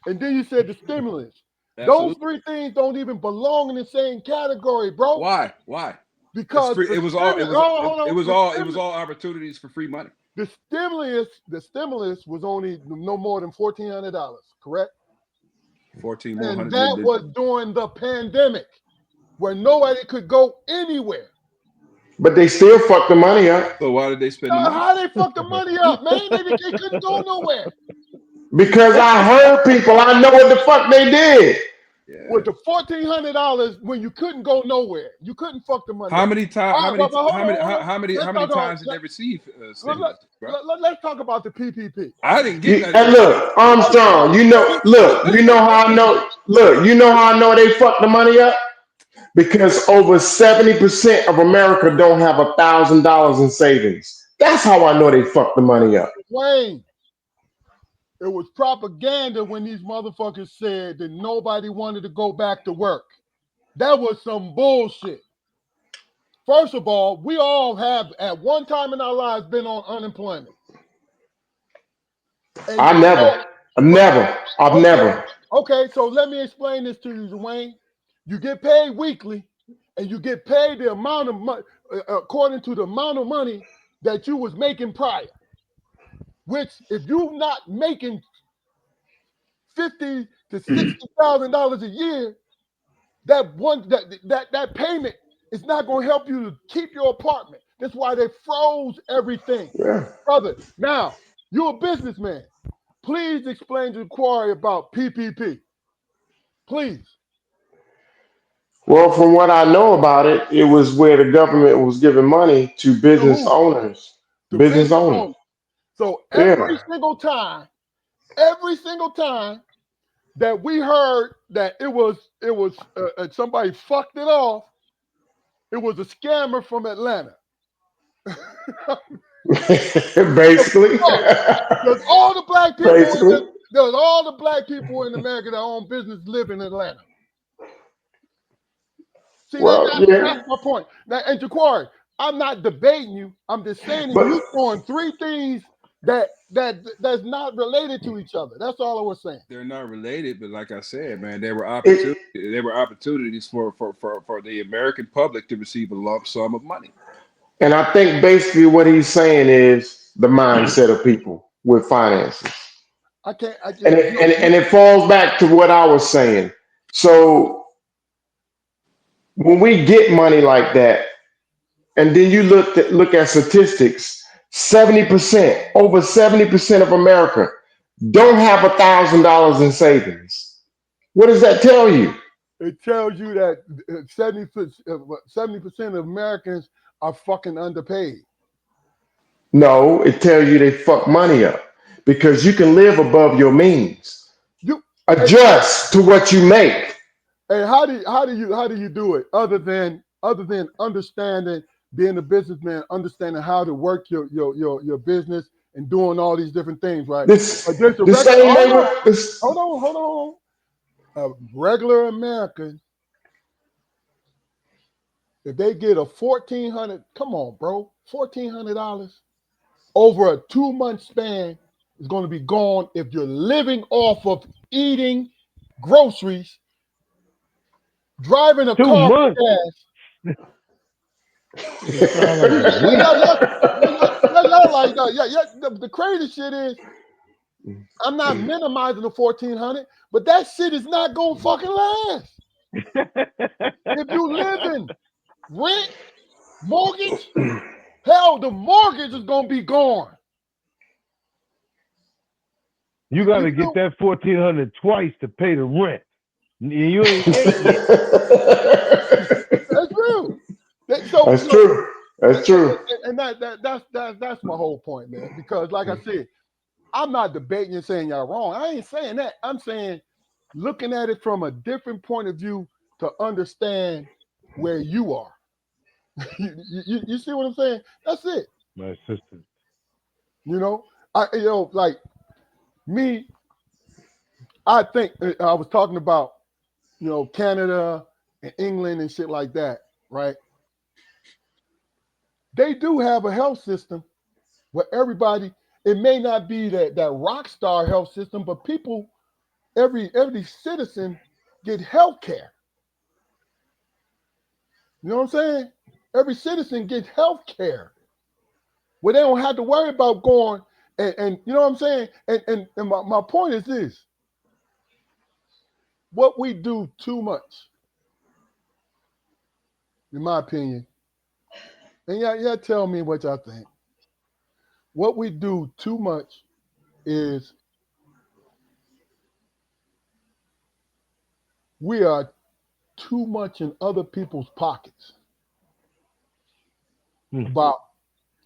and then you said the stimulus. Those absolutely. three things don't even belong in the same category, bro. Why? Why? It's Because free. the It was all. It stimulus, was. hold It on, was all. It was all opportunities for free money. the stimulus was only no more than $1,400, correct? 14 more And hundred. that was during the pandemic, where nobody could go anywhere. But they still fuck the money up So why did they spend the money? How they fuck the money up, man? They couldn't go nowhere. because I heard people. I know what the fuck they did. Yeah. With the $1,400 when you couldn't go nowhere, you couldn't fuck the money How up. many times? All How right, many? hold How on, many? hold on. How Let's many talk about times did they receive let, stimulus, bro? let's talk about the PPP. I didn't get nothing And from it. look, Armstrong, you know, look, you know how I know. Look, you know how I know they fucked the money up because over 70% of America don't have $1,000 in savings. That's how I know they fucked the money up. Wayne, it was propaganda when these motherfuckers said that nobody wanted to go back to work. That was some bullshit. First of all, we all have at one time in our lives been on unemployment. And I you never, know, I've but never, I've okay, never. okay, so let me explain this to you, Dwayne. You get paid weekly, and you get paid the amount of money according to the amount of money that you was making prior. Which, if you're not making $50,000 to $60,000 a year, that payment is not going to help you to keep your apartment. That's why they froze everything, Yeah. brother. Now you're a businessman. Please explain to the quarry about PPP. Please. Well, from what I know about it, it was where the government was giving money to To business who? owners. To Business business owners. owners. So Yeah. every single time that we heard that it was somebody fucked it off, it was a scammer from Atlanta. Basically. There's all the black people in Basically. there's all the black people in America that own business live in Atlanta. See, Well, that's yeah. my point. Now, and Jaquari, I'm not debating you. I'm just saying that But you throwing three things that's not related to each other. That's all I was saying. They're not related, but like I said, man, there were it, opportunities. There were opportunities for the American public to receive a lump sum of money. and I think basically what he's saying is the mindset of people with finances. I can't. I And can't. it, and, and it falls back to what I was saying. So when we get money like that, and then you look at statistics, 70%, over 70% of America don't have $1,000 in savings. What does that tell you? It tells you that 70% of Americans are fucking underpaid. No, it tells you they fuck money up because you can live above your means. You Adjust to what you make. Hey, how do you do it other than understanding being a businessman, understanding how to work your business and doing all these different things, right? But This there's a the regular same way with this. hold on. A regular American, if they get a come on, bro, $1,400 over a 2 month span is going to be gone if you're living off of eating groceries, driving a 2 car for months. gas. It sounds like a Yeah, week. like the crazy shit is I'm not minimizing the 1,400, but that shit is not gonna fucking last. If you live in rent, mortgage, hell, the mortgage is gonna be gone. You got You to get feel? that 1,400 twice to pay the rent. You ain't ate yet. That's real. So That's true. That's true. and that's my whole point, man. Because like I said, I'm not debating and saying y'all wrong. I ain't saying that. I'm saying looking at it from a different point of view to understand where you are. You see what I'm saying? That's it. My sister. You know, like me. I think I was talking about Canada and England and shit like that, right? They do have a health system where everybody, it may not be that rock star health system, but people, every citizen get health care. You know what I'm saying? Every citizen gets health care where they don't have to worry about going and you know what I'm saying? And my point is this: what we do too much, in my opinion, and yeah, tell me what y'all think. What we do too much is we are too much in other people's pockets. Hmm. About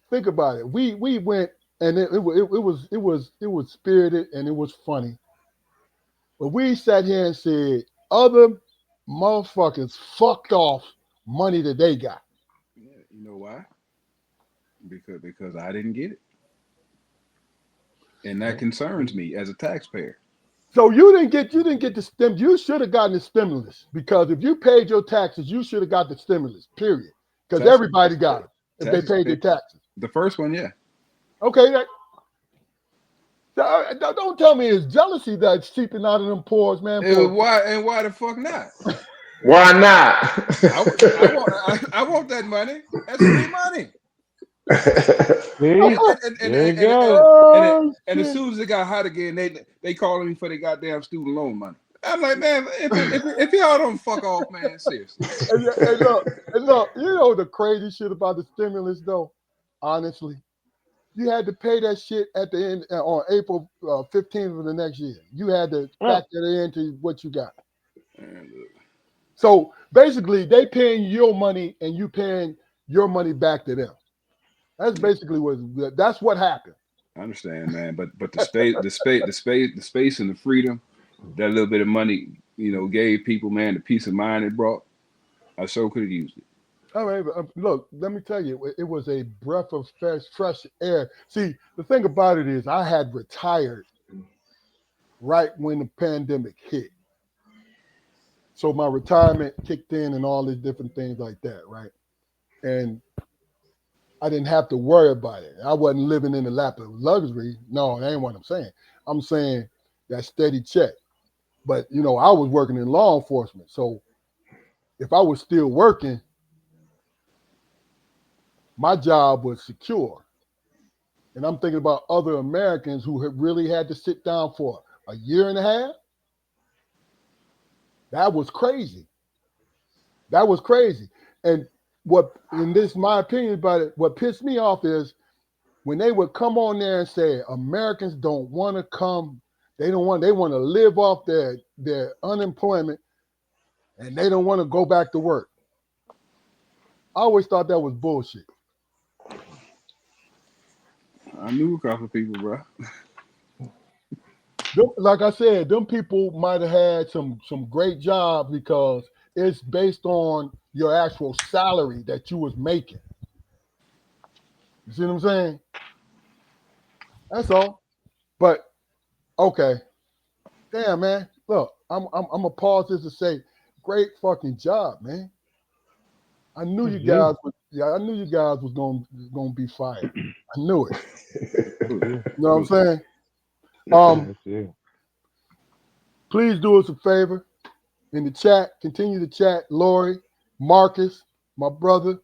think about it. We went and it was spirited and it was funny. But we sat here and said other motherfuckers fucked off money that they got. Yeah, you know why? Because I didn't get it, and that concerns me as a taxpayer. So you didn't get the stim. You should have gotten the stimulus because if you paid your taxes, you should have got the stimulus. Period. Because Taxes, everybody got it if they taxes paid their paid. taxes. The first one, yeah. Okay, don't tell me it's jealousy that's seeping out of them pores, man. For Why the fuck not? Why not? I want that money. That's free money. See, there you go. oh And as shit. soon as it got hot again, they calling me for their goddamn student loan money. I'm like, man, if y'all don't fuck off, man, seriously. And look, you know the crazy shit about the stimulus though. Honestly, you had to pay that shit at the end on April 15th of the next year. You had to Oh, factor it into what you got. Man, look, So basically, they paying your money and you paying your money back to them. That's yeah, basically that's what happened. I understand, man, but the space and the freedom that little bit of money, gave people, man, the peace of mind it brought. I so could have used it. All right, but, look, let me tell you, it was a breath of fresh air. See, the thing about it is, I had retired right when the pandemic hit, so my retirement kicked in and all these different things like that, right? And I didn't have to worry about it. I wasn't living in the lap of luxury. No, that ain't what I'm saying. I'm saying that steady check. But I was working in law enforcement, so if I was still working, my job was secure. And I'm thinking about other Americans who have really had to sit down for a year and a half. That was crazy. That was crazy. And what, in this, my opinion about it, what pissed me off is when they would come on there and say Americans don't want to come, they want to live off their unemployment and they don't want to go back to work. I always thought that was bullshit. I knew a couple of people, bro. Like I said, them people might have had some great jobs because it's based on your actual salary that you was making. You see what I'm saying? That's all. But okay, damn man, look, I'm gonna pause this to say, great fucking job, man. I knew that's you you. guys would. Yeah, I knew you guys was gonna be fired. I knew it. That's you. You know what I'm Look, saying? Um, That's you. please do us a favor in the chat. Continue to chat. Lori, Marcus, my brother,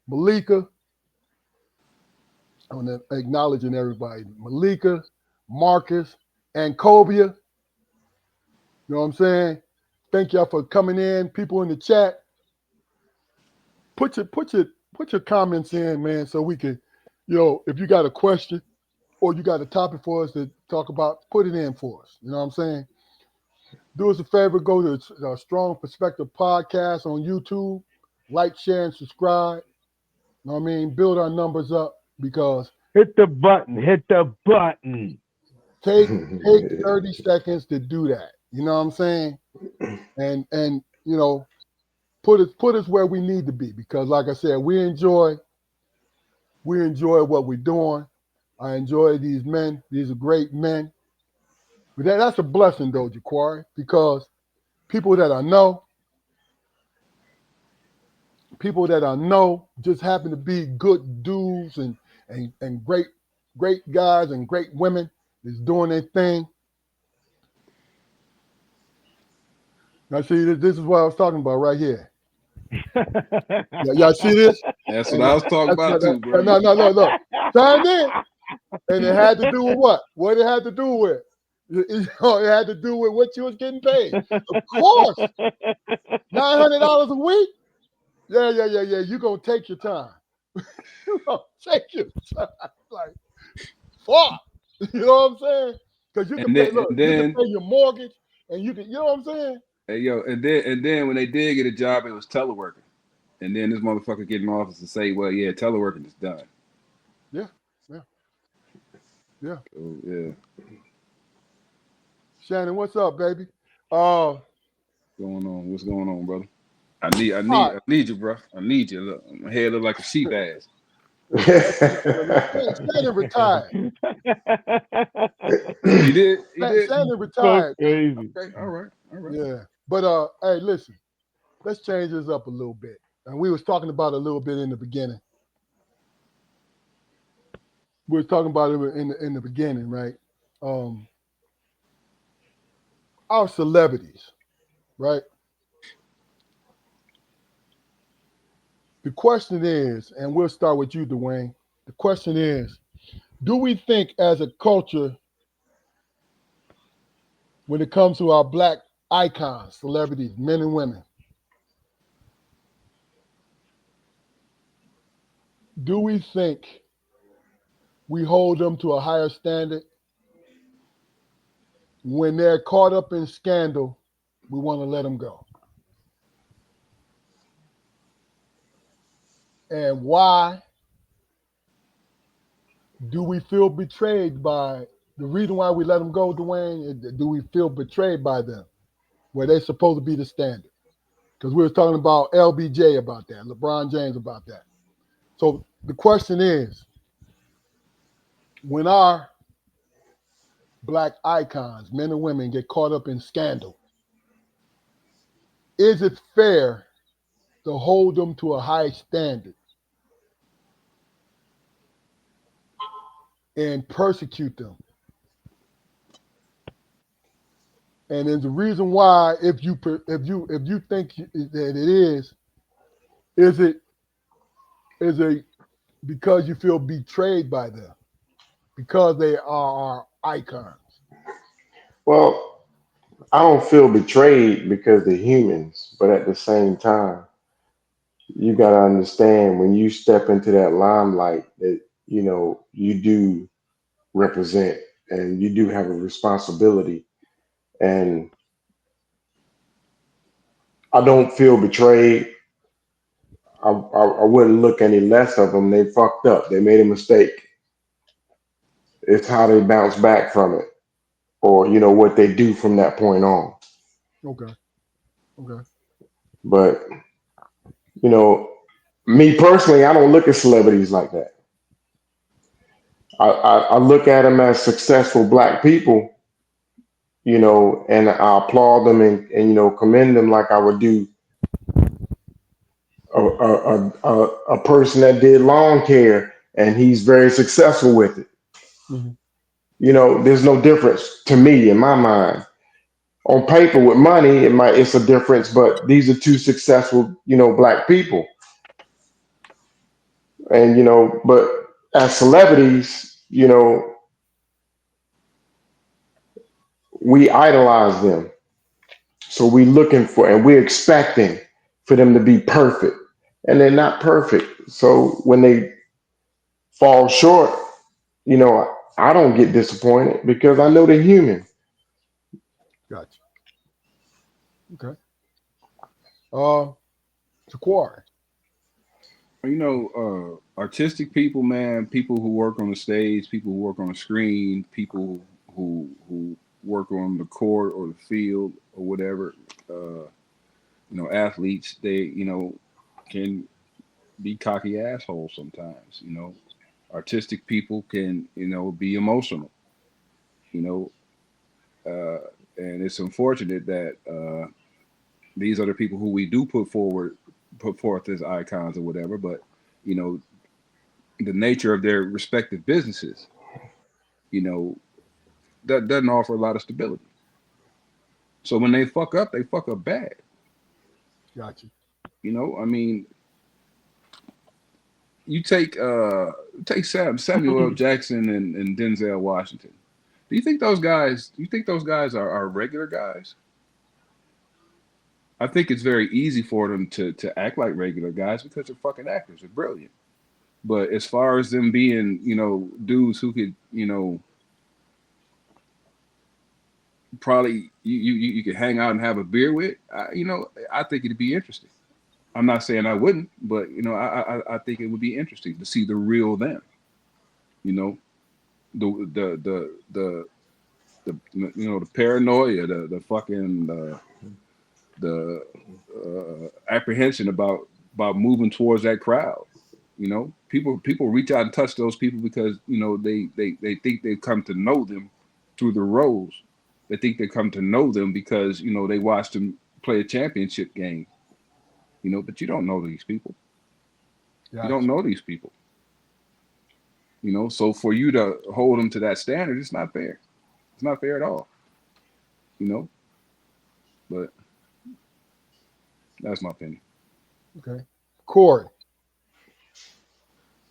Malika. I'm acknowledging everybody. Malika, Marcus, and Cobia. You know what I'm saying? Thank y'all for coming in. People in the chat, put your comments in, man, so we can, if you got a question or you got a topic for us to talk about, put it in for us. You know what I'm saying? Do us a favor, go to Strong Perspective Podcast on YouTube, like, share, and subscribe. You know what I mean? Build our numbers up because Hit the button. Hit the button. take 30 seconds to do that. You know what I'm saying? And put us where we need to be because like I said, we enjoy what we're doing. I enjoy these men. These are great men. But that's a blessing though, Jaquari, because people that I know, people that I know just happen to be good dudes and great guys and great women that's doing their thing. Now see, this is what I was talking about right here. Y'all see this? That's what And I was talking about too, bro. no, look. Signed in. And it had to do with what? What it had to do with? It had to do with what you was getting paid. Of course, $900 a week. Yeah. You gonna take your time. You gonna take your time. Like fuck. You know what I'm saying? Because you can And pay. then Look, and you can then pay your mortgage, and you can. You know what I'm saying? hey, yo, and then when they did get a job, it was teleworking. And then this motherfucker get in office and say, well, yeah, teleworking is done. Yeah, yeah, yeah. So yeah, Shannon, what's up, baby? Uh, all going on? What's going on, brother? I need I need right. I need you, bro. I need you. Look, my head look like a sheep ass. Shannon retired. He did. He did. Shannon So retired. crazy. Okay. All right. All right. Yeah. But hey, listen, let's change this up a little bit. And we was talking about it a little bit in the beginning. We were talking about it in the beginning, right? Um, our celebrities, right? The question is, and we'll start with you, Dwayne. The question is, do we think as a culture, when it comes to our black icons, celebrities, men and women, do we think we hold them to a higher standard when they're caught up in scandal? We want to let them go. And why do we feel betrayed by the reason why we let them go, Dwayne? Do we feel betrayed by them where they're supposed to be the standard? Because we were talking about LBJ about that, LeBron James about that. So the question is, when our black icons, men and women, get caught up in scandal, is it fair to hold them to a high standard and persecute them? And there's a reason why, if you think that it is it because you feel betrayed by them because they are our icons? Well, I don't feel betrayed because they're humans, but at the same time, you got to understand when you step into that limelight that you do represent and you do have a responsibility. And I don't feel betrayed. I wouldn't look any less of them. They fucked up. They made a mistake. It's how they bounce back from it, or what they do from that point on. Okay, okay, But you know, me personally, I don't look at celebrities like that. I look at them as successful black people, and I applaud them and commend them like I would do a person that did lawn care and he's very successful with it. hmm There's no difference to me in my mind. On paper with money, it's a difference, but these are two successful, black people. And but as celebrities, we idolize them. So we looking for and we're expecting for them to be perfect. And they're not perfect. So when they fall short, I don't get disappointed because I know they're human. gotcha. Okay. Uh, Shaquari. Artistic people, man, people who work on the stage, people who work on the screen, people who work on the court or the field or whatever. Athletes, they can be cocky assholes sometimes. Artistic people can be emotional. You know, and it's unfortunate that these are the people who we do put forth as icons or whatever. But you know, the nature of their respective businesses, you know, that doesn't offer a lot of stability. So when they fuck up bad. Gotcha. You know, I mean, you take Samuel L. Jackson and Denzel Washington. Do you think those guys? Do you think those guys are regular guys? I think it's very easy for them to act like regular guys because they're fucking actors. They're brilliant. But as far as them being, you know, dudes who could, you know, probably you could hang out and have a beer with, you know, I think it'd be interesting. I'm not saying I wouldn't, but you know, I think it would be interesting to see the real them. You know, the you know the paranoia, the fucking the apprehension about moving towards that crowd. You know, people reach out and touch those people because you know they think they've come to know them through the roles. They think they come to know them because you know they watched them play a championship game. You know, but you don't know these people. You don't Gotcha. know these people. You know, so for you to hold them to that standard, it's not fair. It's not fair at all. You know, but that's my opinion. Okay. Corey.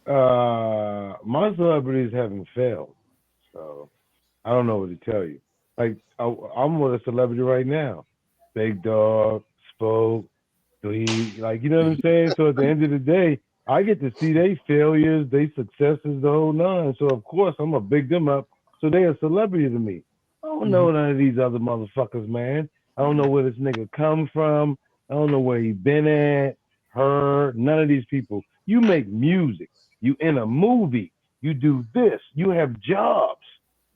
My celebrities haven't failed, so I don't know what to tell you. Like I'm with a celebrity right now, Big Dog, Spoke, like you know what I'm saying. So at the end of the day, I get to see their failures, their successes, the whole nine. So of course I'm gonna big them up. So they a celebrity to me. I don't Hmm. know none of these other motherfuckers, man. I don't know where this nigga come from. I don't know where he been at, heard. None of these people. You make music. You in a movie. You do this. You have jobs.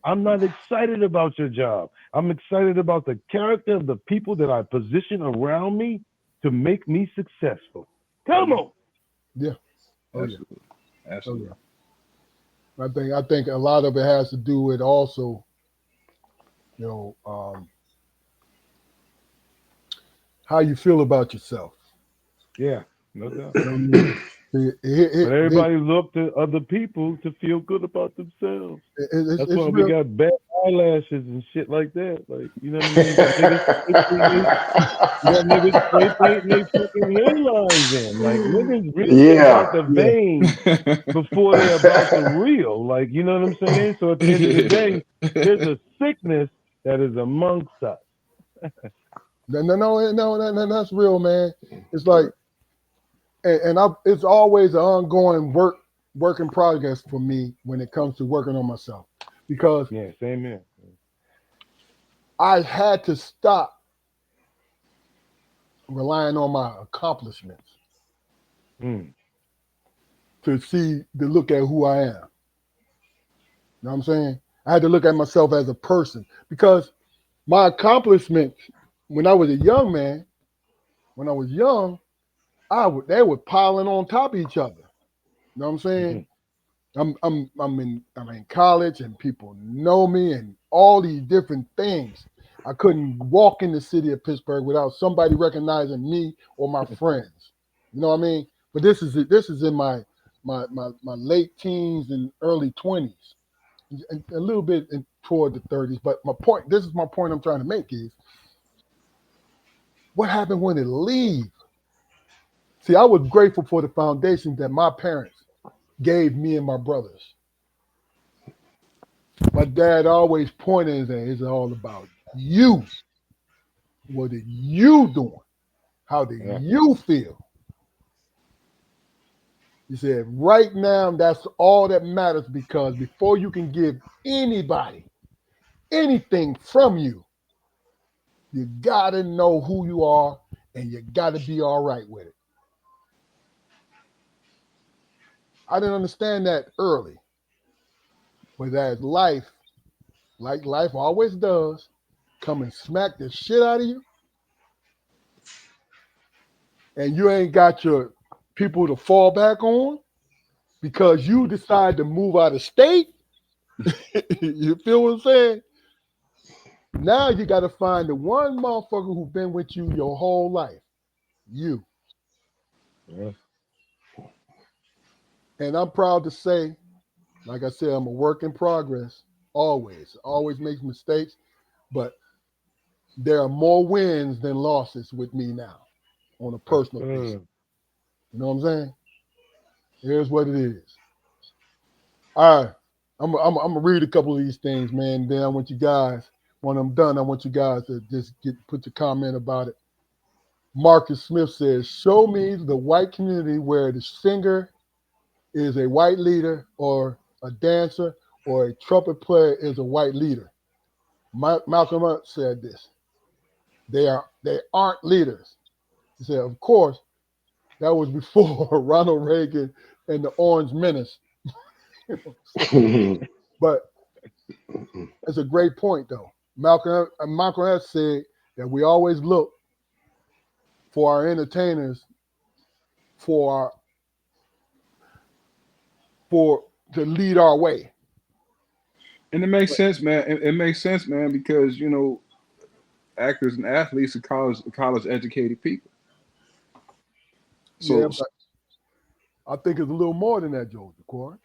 I'm not excited about your job. I'm excited about the character of the people that I position around me to make me successful. Come on. Yeah. Oh yeah. Absolutely, Oh absolutely. yeah. I think a lot of it has to do with also, you know, how you feel about yourself. Yeah, no doubt. You know what I mean? But everybody look to other people to feel good about themselves. That's It's why we real. got bad eyelashes and shit like that. Like, you know what I mean? You got niggas spray painting, you got niggas spray painting their fucking hairlines in. Like niggas really Yeah. about the Yeah. vein before they about the real. Like, you know what I'm saying? So at the end of the day, there's a sickness that is amongst us. No, that's real, man. It's like, it's always an ongoing work in progress for me when it comes to working on myself, because Yeah, same here. I had to stop relying on my accomplishments Mm. to look at who I am. You know what I'm saying? I had to look at myself as a person, because my accomplishments when I was a young man, when I was young, they were piling on top of each other. You know what I'm saying? Hmm. I'm in college and people know me and all these different things. I couldn't walk in the city of Pittsburgh without somebody recognizing me or my friends. You know what I mean? But this is in my late teens and early 20s, a little bit toward the 30s. But this is my point I'm trying to make is, what happened when it leave? See, I was grateful for the foundation that my parents gave me and my brothers. My dad always pointed and said, it's all about you. What are you doing? How do Yeah. you feel? He said, right now, that's all that matters, because before you can give anybody anything from you, you got to know who you are and you got to be all right with it. I didn't understand that early, but as life, like life always does, come and smack the shit out of you, and you ain't got your people to fall back on because you decide to move out of state. You feel what I'm saying? Now you got to find the one motherfucker who's been with you your whole life. You. Yeah. And I'm proud to say, like I said, I'm a work in progress. Always makes mistakes, but there are more wins than losses with me now on a personal basis. Mm. You know what I'm saying? Here's what it is. All right. I'm gonna read a couple of these things, man. Then I want you guys, when I'm done, I want you guys to just put your comment about it. Marcus Smith says, show me the white community where the singer is a white leader or a dancer or a trumpet player is a white leader. Malcolm X said this. They aren't leaders. He said, of course, that was before Ronald Reagan and the Orange Menace. But it's a great point, though. Malcolm X said that we always look for our entertainers for for to lead our way. And it makes But sense, man. It makes sense, man, because actors and athletes are college educated people. yeah, So but I think it's a little more than that, George, Corey.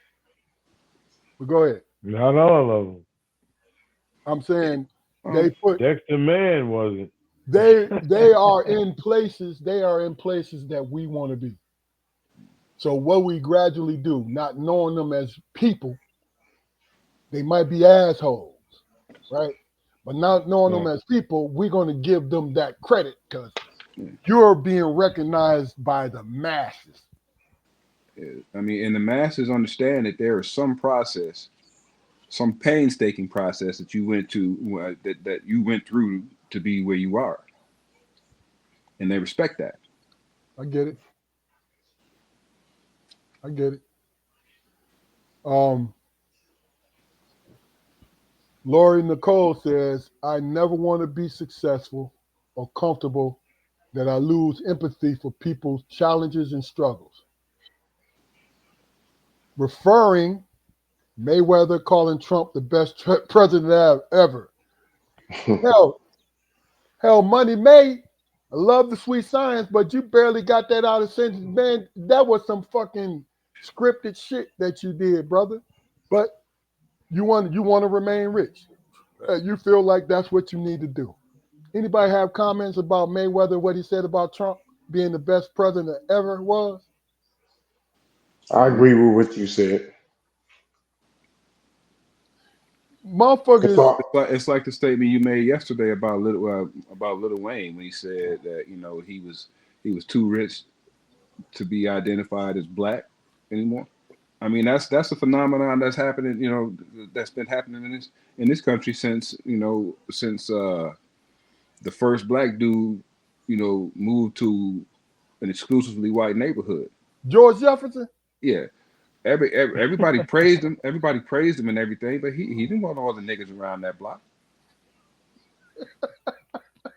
But go ahead. Not all of them. I'm saying they um, put Dexter Mann wasn't. they are in places that we want to be. So what we gradually do, not knowing them as people, they might be assholes, right? But not knowing them Right. as people, we're going to give them that credit because yeah, you're being recognized by the masses. yeah. I mean, and the masses understand that there is some process, some painstaking process that you went to, that you went through to be where you are, and they respect that. I get it. I get it. Um, Lori Nicole says, I never want to be successful or comfortable that I lose empathy for people's challenges and struggles. Referring Mayweather calling Trump the best president ever. Hell, hell, money made. I love the sweet science, but you barely got that out of sentence, man. That was some fucking scripted shit that you did, brother. But you want to remain rich. You feel like that's what you need to do. Anybody have comments about Mayweather? What he said about Trump being the best president that ever was? I agree with what you said. It's Motherfuckers, all, It's like the statement you made yesterday about Little Wayne when he said that he was too rich to be identified as black anymore. I mean, that's a phenomenon that's happening. That's been happening in this country since the first black dude moved to an exclusively white neighborhood. George Jefferson. Yeah, everybody praised him. Everybody praised him and everything, but he didn't want all the niggas around that block.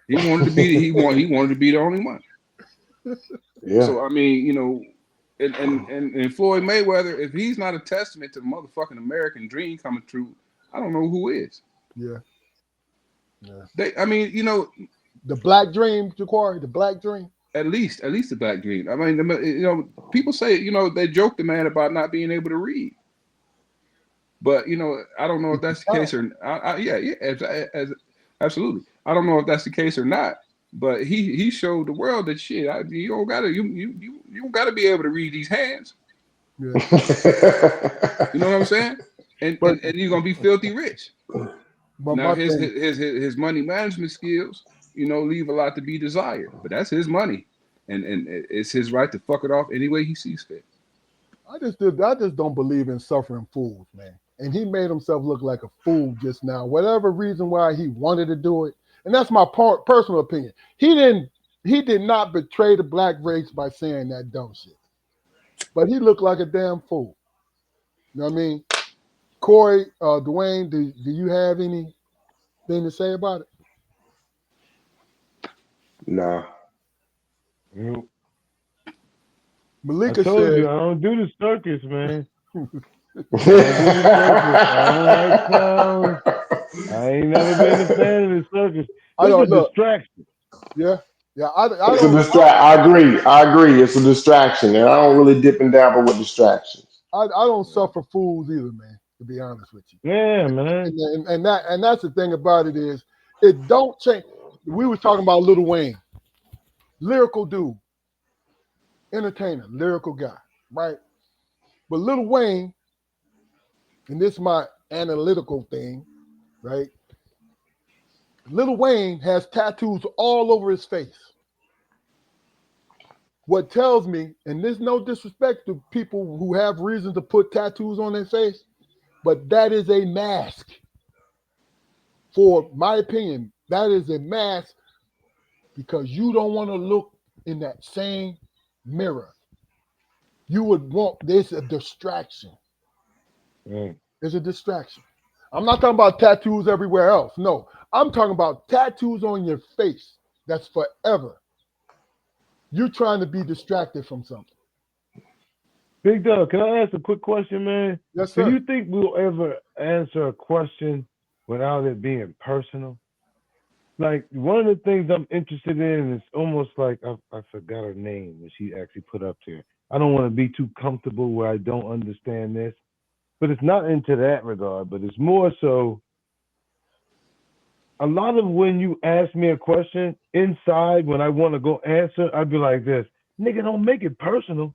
He wanted to be he wanted to be the only one. yeah. So I mean, and Floyd Mayweather, if he's not a testament to the motherfucking American dream coming true, I don't know who is. Yeah, yeah. I mean, The Black Dream, Jacquari, the Black Dream. at least the black dream. I mean, people say, they joke the man about not being able to read, but I don't know if that's the case or yeah, yeah, absolutely. I don't know if that's the case or not. But he showed the world that shit. You don't gotta you don't gotta be able to read these hands. Yeah, You know what I'm saying? And but and, and you're gonna be filthy rich. Now my his thing, his his, his money management skills, leave a lot to be desired. But that's his money, and it's his right to fuck it off any way he sees fit. I just don't believe in suffering fools, man. And he made himself look like a fool just now. Whatever reason why he wanted to do it, and that's my personal opinion. He did not betray the black race by saying that dumb shit. But he looked like a damn fool. You know what I mean? Corey, Dwayne, do you have anything to say about it? Nah. You know, I Malika told says, you I don't do the circus, man. I don't do the circus. I don't like clowns. I ain't never been a fan of the circus. I It's a don't look. distraction. Yeah, yeah. I It's a don't. distract. I agree. I agree. It's a distraction, and I don't really dip and dabble with distractions. I don't suffer fools either, man. To be honest with you, Yeah, man. and that's the thing about it is it don't change. We was talking about Lil Wayne, lyrical dude, entertainer, lyrical guy, right? But Lil Wayne, and this is my analytical thing, right? Lil Wayne has tattoos all over his face. What tells me, and there's no disrespect to people who have reason to put tattoos on their face, but that is a mask. For my opinion, that is a mask because you don't want to look in that same mirror. You would want this a distraction. Mm. It's a distraction. I'm not talking about tattoos everywhere else. No, I'm talking about tattoos on your face. That's forever. You're trying to be distracted from something. Big Dog, can I ask a quick question, man? Yes, Do sir. you think we'll ever answer a question without it being personal? Like one of the things I'm interested in is almost like I forgot her name that she actually put up there. I don't want to be too comfortable where I don't understand this, but it's not into that regard. But it's more so a lot of when you ask me a question inside when I want to go answer, I'd be like this, nigga, don't make it personal.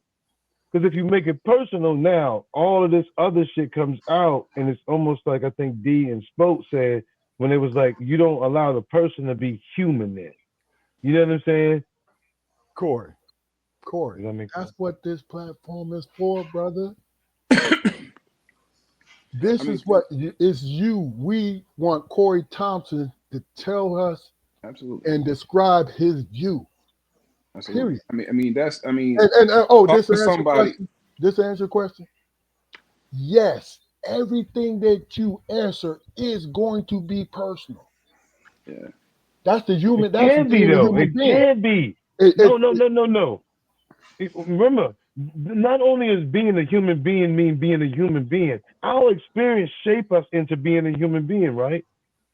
Because if you make it personal now, all of this other shit comes out, and it's almost like I think D and Spoke said when it was like you don't allow the person to be human. Then you know what I'm saying? Corey. Corey. Does that make That's sense? what this platform is for, brother. I This mean, is what is you. We want Corey Thompson to tell us absolutely, and describe his view. absolutely. Period. I mean, that's. I mean, And oh, talk this to answer your somebody. question. This answer your question. Yes, everything that you answer is going to be personal. Yeah. That's the It human. That's can be being a though. human It being. can be. It, No, it, no, it- no, no, no. Remember, not only is being a human being mean being a human being, our experience shape us into being a human being, right?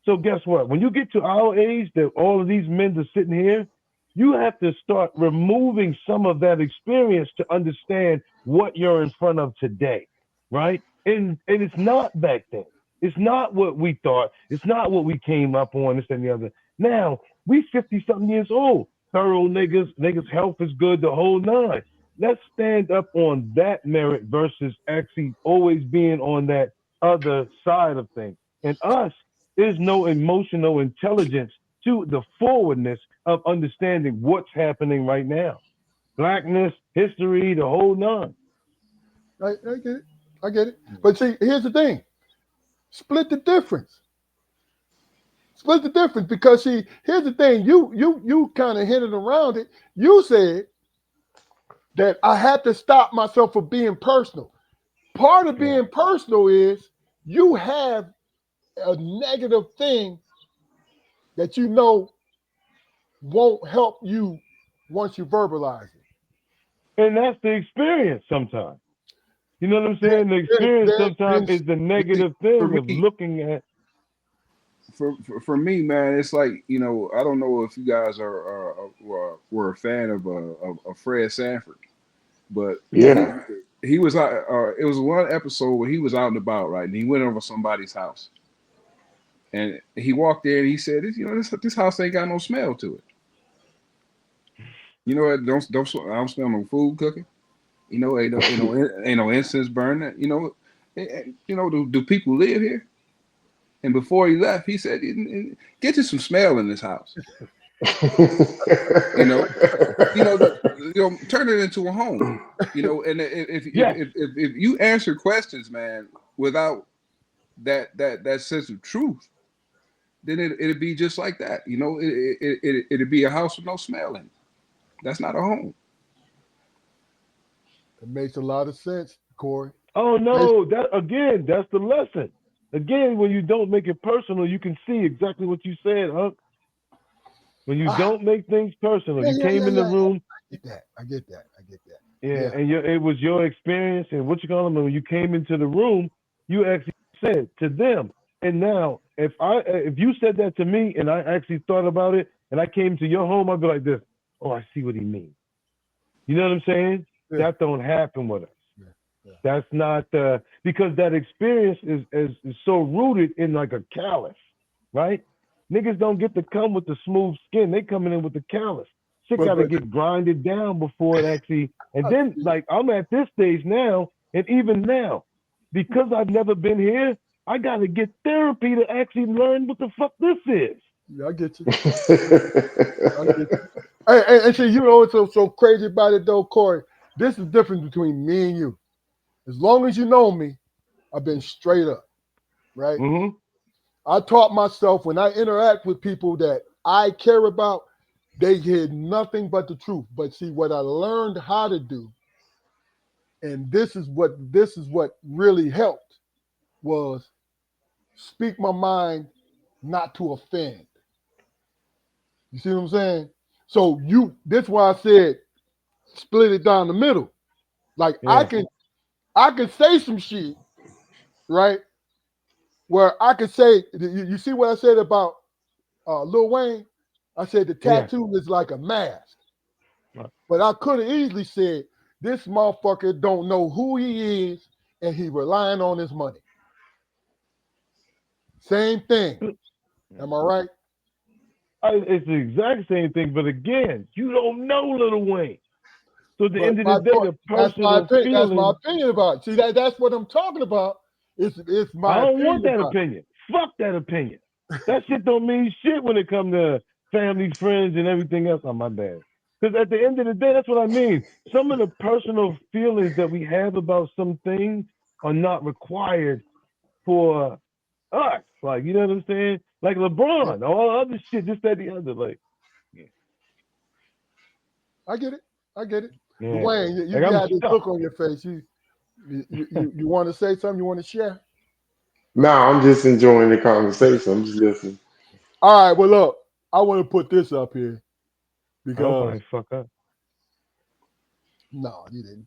So guess what? When you get to our age, that all of these men are sitting here, you have to start removing some of that experience to understand what you're in front of today, right? And it's not back then. It's not what we thought. It's not what we came up on. This and the other. Now we 50 something years old. Thorough niggas health is good. The whole nine. Let's stand up on that merit versus actually always being on that other side of things. And us, there's no emotional intelligence to the forwardness of understanding what's happening right now. Blackness, history, the whole nine. I get it. I get it. But see, here's the thing. Split the difference. Split the difference because see, here's the thing. You kind of hinted around it. You said that I had to stop myself from being personal. Part of Yeah. being personal is you have a negative thing that you know won't help you once you verbalize it. And that's the experience sometimes. You know what I'm saying? The Then, experience then, sometimes then, is the See, negative for thing of me, looking at. for me, man, it's like I don't know if you guys were a fan of Fred Sanford, but he Yeah. he was out. It was one episode where he was out and about, right, and he went over somebody's house, and he walked there and he said, this house ain't got no smell to it. You know, it I don't smell no food cooking. Ain't no incense burning. Do people live here? And before he left, he said, "Get you some smell in this house. You know, turn it into a home. And Yes. if you answer questions, man, without that sense of truth, then it'd be just like that. It'd be a house with no smell in it. That's not a home. it makes a lot of sense, Corey. Oh Makes- no, that again, that's the lesson. Again, when you don't make it personal, you can see exactly what you said, Hunk. When you ah, don't make things personal, yeah, you yeah, came yeah, in the yeah. room, I get that. I get that. I get that. yeah, Yeah. and it was your experience and what you call them. And when you came into the room, you actually said to them, and now if you said that to me and I actually thought about it and I came to your home, I'd be like this. Oh, I see what he means. You know what I'm saying? Yeah. That don't happen with us. Yeah. That's not because that experience is so rooted in like a callus, right? Niggas don't get to come with the smooth skin. They coming in with the callus. Shit But got to get grinded down before it actually. And then like I'm at this stage now, and even now, because I've never been here, I got to get therapy to actually learn what the fuck this is. yeah, I get you. I get you. And see, you know what's so crazy about it though, Corey? This is the difference between me and you. As long as you know me, I've been straight up, right? Mm-hmm. I taught myself when I interact with people that I care about, they hear nothing but the truth. But see, what I learned how to do, and this is what really helped, was speak my mind, not to offend. You see what I'm saying? So that's why I said split it down the middle. Like Yeah. I can say some shit, right? Where I could say, you see what I said about Lil Wayne? I said the Yeah. tattoo is like a mask. Right. But I could have easily said, this motherfucker don't know who he is and he relying on his money. Same thing. Am I right? It's the exact same thing, but again, you don't know Lil Wayne. So at the But end of the day, the that's my personal opinion. That's my feeling, opinion about it. See, that's what I'm talking about. It's I my don't want opinion that about opinion. Fuck that opinion. That shit don't mean shit when it comes to family, friends, and everything else. On my bad. Because at the end of the day, that's what I mean. Some of the personal feelings that we have about some things are not required for us. Like, you know what I'm saying? Like it. LeBron, all other shit, just that the other. Like, yeah. I get it. I get it. Yeah. Dwayne, Like you I'm had this stuck. look on your face. You want to say something? You want to share? No, I'm just enjoying the conversation. I'm just listening. All right. Well, look, I want to put this up here I hope I because ain't fuck up. no, you didn't.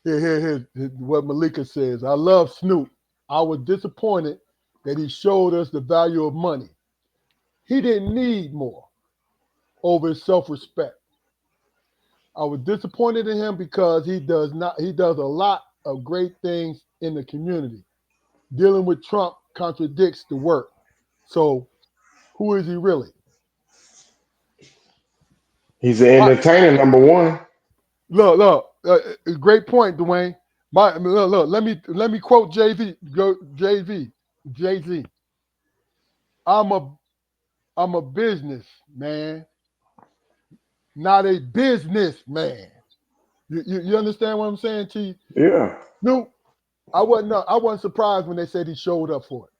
Here, what Malika says. I love Snoop. I was disappointed that he showed us the value of money. He didn't need more over his self-respect. I was disappointed in him because he does not. He does a lot of great things in the community. Dealing with Trump contradicts the work. So who is he really? He's an My, entertainer, number one. look, great point, Dwayne. Look. Let me quote Jay Z. I'm a I'm a business man, not a businessman. You understand what I'm saying, T? Yeah. Snoop, I wasn't surprised when they said he showed up for it.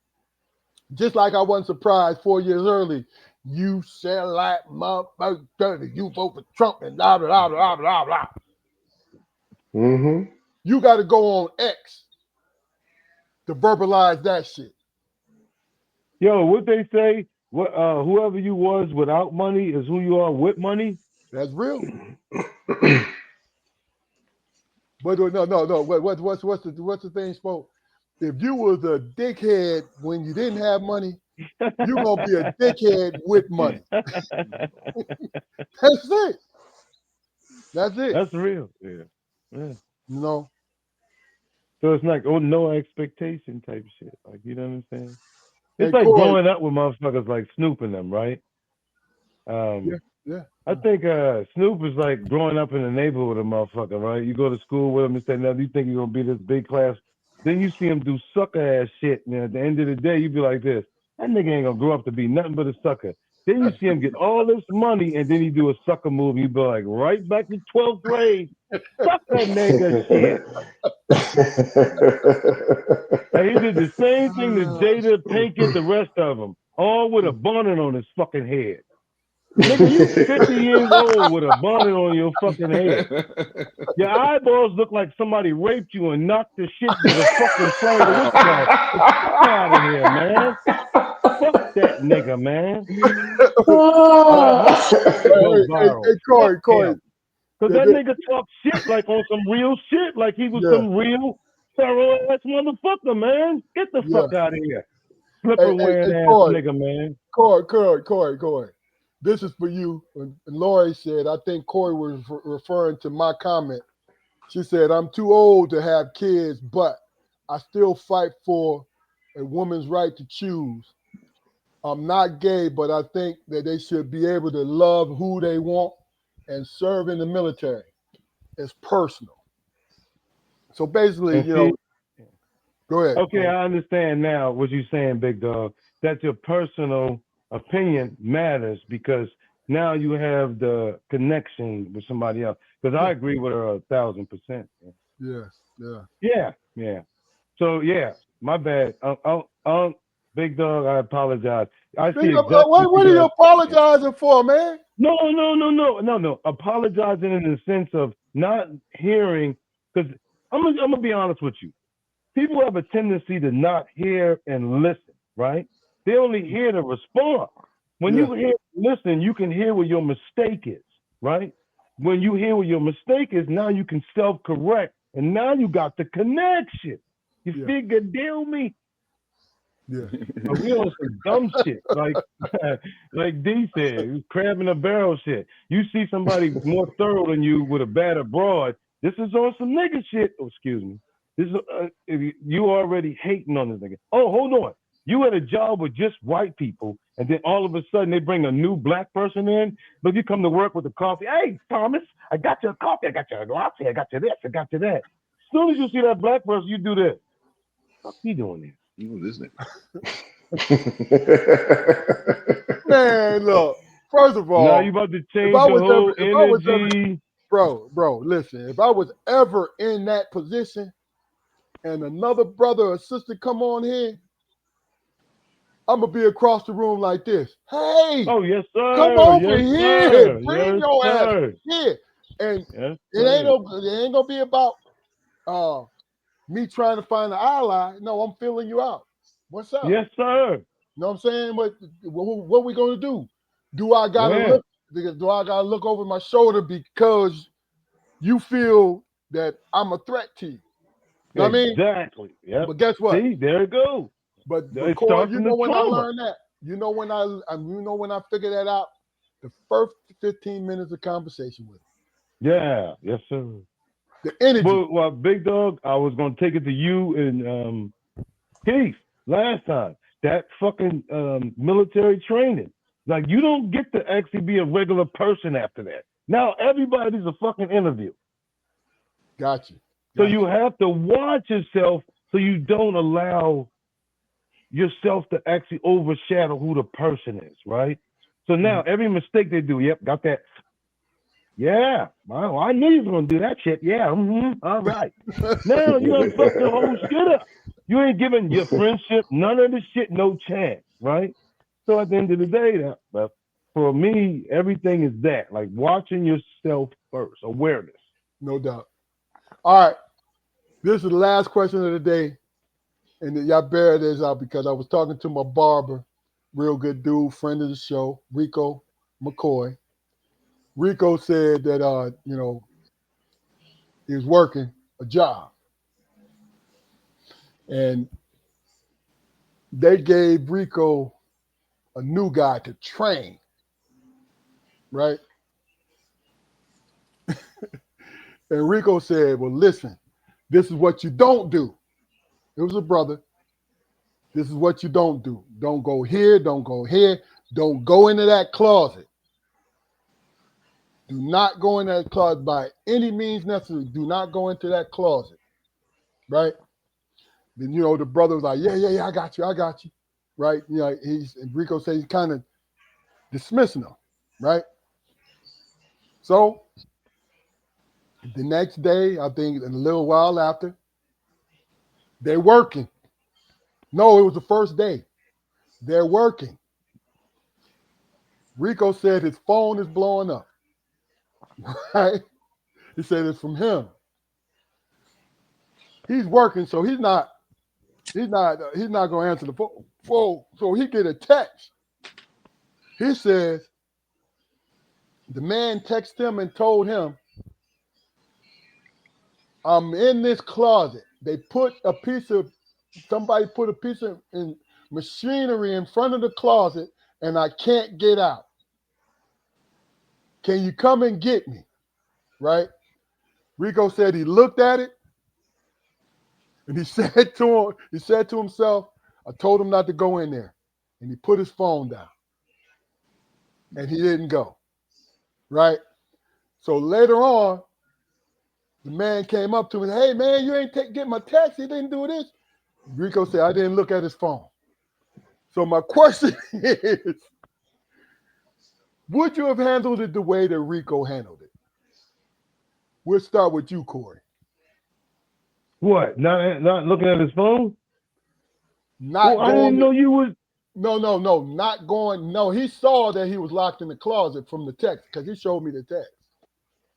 Just like I wasn't surprised 4 years early. You sell like motherfucker, you vote for Trump and blah blah blah blah blah blah. Mm-hmm. You got to go on X to verbalize that shit. Yo, what they say? What whoever you was without money is who you are with money. That's real. But no. What's the thing, Spoke? If you was a dickhead when you didn't have money, you're gonna be a dickhead with money. That's it. That's it. That's real. Yeah. Yeah. You know. So it's like no expectation type shit. Like you know what I'm saying? It's Hey like Corey. growing up with motherfuckers like Snoop and them, right? Yeah, yeah. I think Snoop is like growing up in a neighborhood with a motherfucker, right? You go to school with him and say, "Now you think you're gonna be this big class?" Then you see him do sucker ass shit, and at the end of the day, you be like this: that nigga ain't gonna grow up to be nothing but a sucker. Then you see him get all this money, and then he do a sucker move. You be like, right back to 12th grade, sucker nigga shit. And he did the same thing to Jada, Pinkett, the rest of them, all with a bonnet on his fucking head. Nigga, you 50 years old with a bonnet on your fucking head. Your eyeballs look like somebody raped you and knocked the shit with a fucking fire witchcraft. The fuck out of here, man. Fuck that nigga, man. But I hope it go Hey, viral. Fuck Corey. him. Because The- that the- nigga talk shit like on some real shit, like he was yeah, some real thorough ass motherfucker, man. Get the yeah. fuck out of here. slipper wearing ass Corey, nigga, man. Corey. This is for you. And Lori said, I think Corey was referring to my comment. She said, I'm too old to have kids, but I still fight for a woman's right to choose. I'm not gay, but I think that they should be able to love who they want and serve in the military. It's personal. So basically, And see, go ahead. okay, I understand now what you're saying, big dog. That your personal opinion matters because now you have the connection with somebody else. Because I agree with her 1,000%. Yeah. Yeah. So yeah, my bad. Big dog, I apologize. I see exactly What are you apologizing for, man? No. Apologizing in the sense of not hearing, because I'm gonna be honest with you. People have a tendency to not hear and listen, right? They only hear to respond. When Yeah. you hear listen, you can hear where your mistake is, right? When you hear where your mistake is, now you can self-correct, and now you got the connection. You Yeah. figure deal me. Yeah. But we on some dumb shit, like like D said, crab in a barrel shit. You see somebody more thorough than you with a bad abroad. This is on some nigga shit. Oh, excuse me. This is you already hating on this nigga. Oh, hold on. You had a job with just white people, and then all of a sudden they bring a new black person in. But you come to work with a coffee. Hey, Thomas, I got you a coffee. I got you a latte. I got you this. I got you that. As soon as you see that black person, you do this. What's he doing there? Who is this Man, look. First of Now you all, about to if change I your was ever, whole if I was ever, energy. bro, listen. If I was ever in that position, and another brother or sister come on here, I'm gonna be across the room like this. Hey, Oh, yes, come sir. over Yes, here. sir. Bring Yes, your ass sir. here. And Yes, it sir. ain't gonna be about me trying to find an ally. No, I'm filling you out. What's up? Yes, sir. You know what I'm saying? What we gonna do? Do I gotta Yeah, look? Do I gotta look over my shoulder because you feel that I'm a threat to you? Know what I mean? exactly. Yep. But guess what? See, there it goes. But It Corey, starts you from know the when I trauma. learned that? You know when I figured that out? The first 15 minutes of conversation with him. Yeah. Yes, sir. The energy. Well, Big Dog, I was going to take it to you and Keith last time. That fucking military training. Like, you don't get to actually be a regular person after that. Now, everybody's a fucking interview. Got you. So you have to watch yourself so you don't allow yourself to actually overshadow who the person is, right? So now every mistake they do, yep, got that. Yeah, well, I knew you was gonna do that shit. Yeah, all right. Now you done fucked your whole shit up. You ain't giving your friendship none of the shit no chance, right? So at the end of the day, but for me, everything is that like watching yourself first, awareness. No doubt. All right. This is the last question of the day. And y'all bear this out because I was talking to my barber, real good dude, friend of the show, Rico McCoy. Rico said that he was working a job and they gave Rico a new guy to train, right? And Rico said, well, listen, this is what you don't do. It was a brother. This is what you don't do. Don't go here. Don't go here. Don't go into that closet. Do not go in that closet by any means necessary. Do not go into that closet, right? Then, the brother was like, yeah, I got you, right? And Rico said he's kind of dismissing him, right? So the next day, I think a little while after, they're working. No, it was the first day. They're working. Rico said his phone is blowing up, right? He said it's from him. He's working, so he's not going to answer the phone. So he get a text. He says the man texted him and told him, I'm in this closet. Somebody put a piece of in machinery in front of the closet and I can't get out. Can you come and get me? Right? Rico said he looked at it and he said to himself, I told him not to go in there. And he put his phone down. And he didn't go. Right? So later on, the man came up to him and said, hey man, you ain't get my text. He didn't do this. Rico said, I didn't look at his phone. So my question is, would you have handled it the way that Rico handled it? We'll start with you, Corey. What? Not looking at his phone? Not I didn't know you was. No, not going. No, he saw that he was locked in the closet from the text because he showed me the text.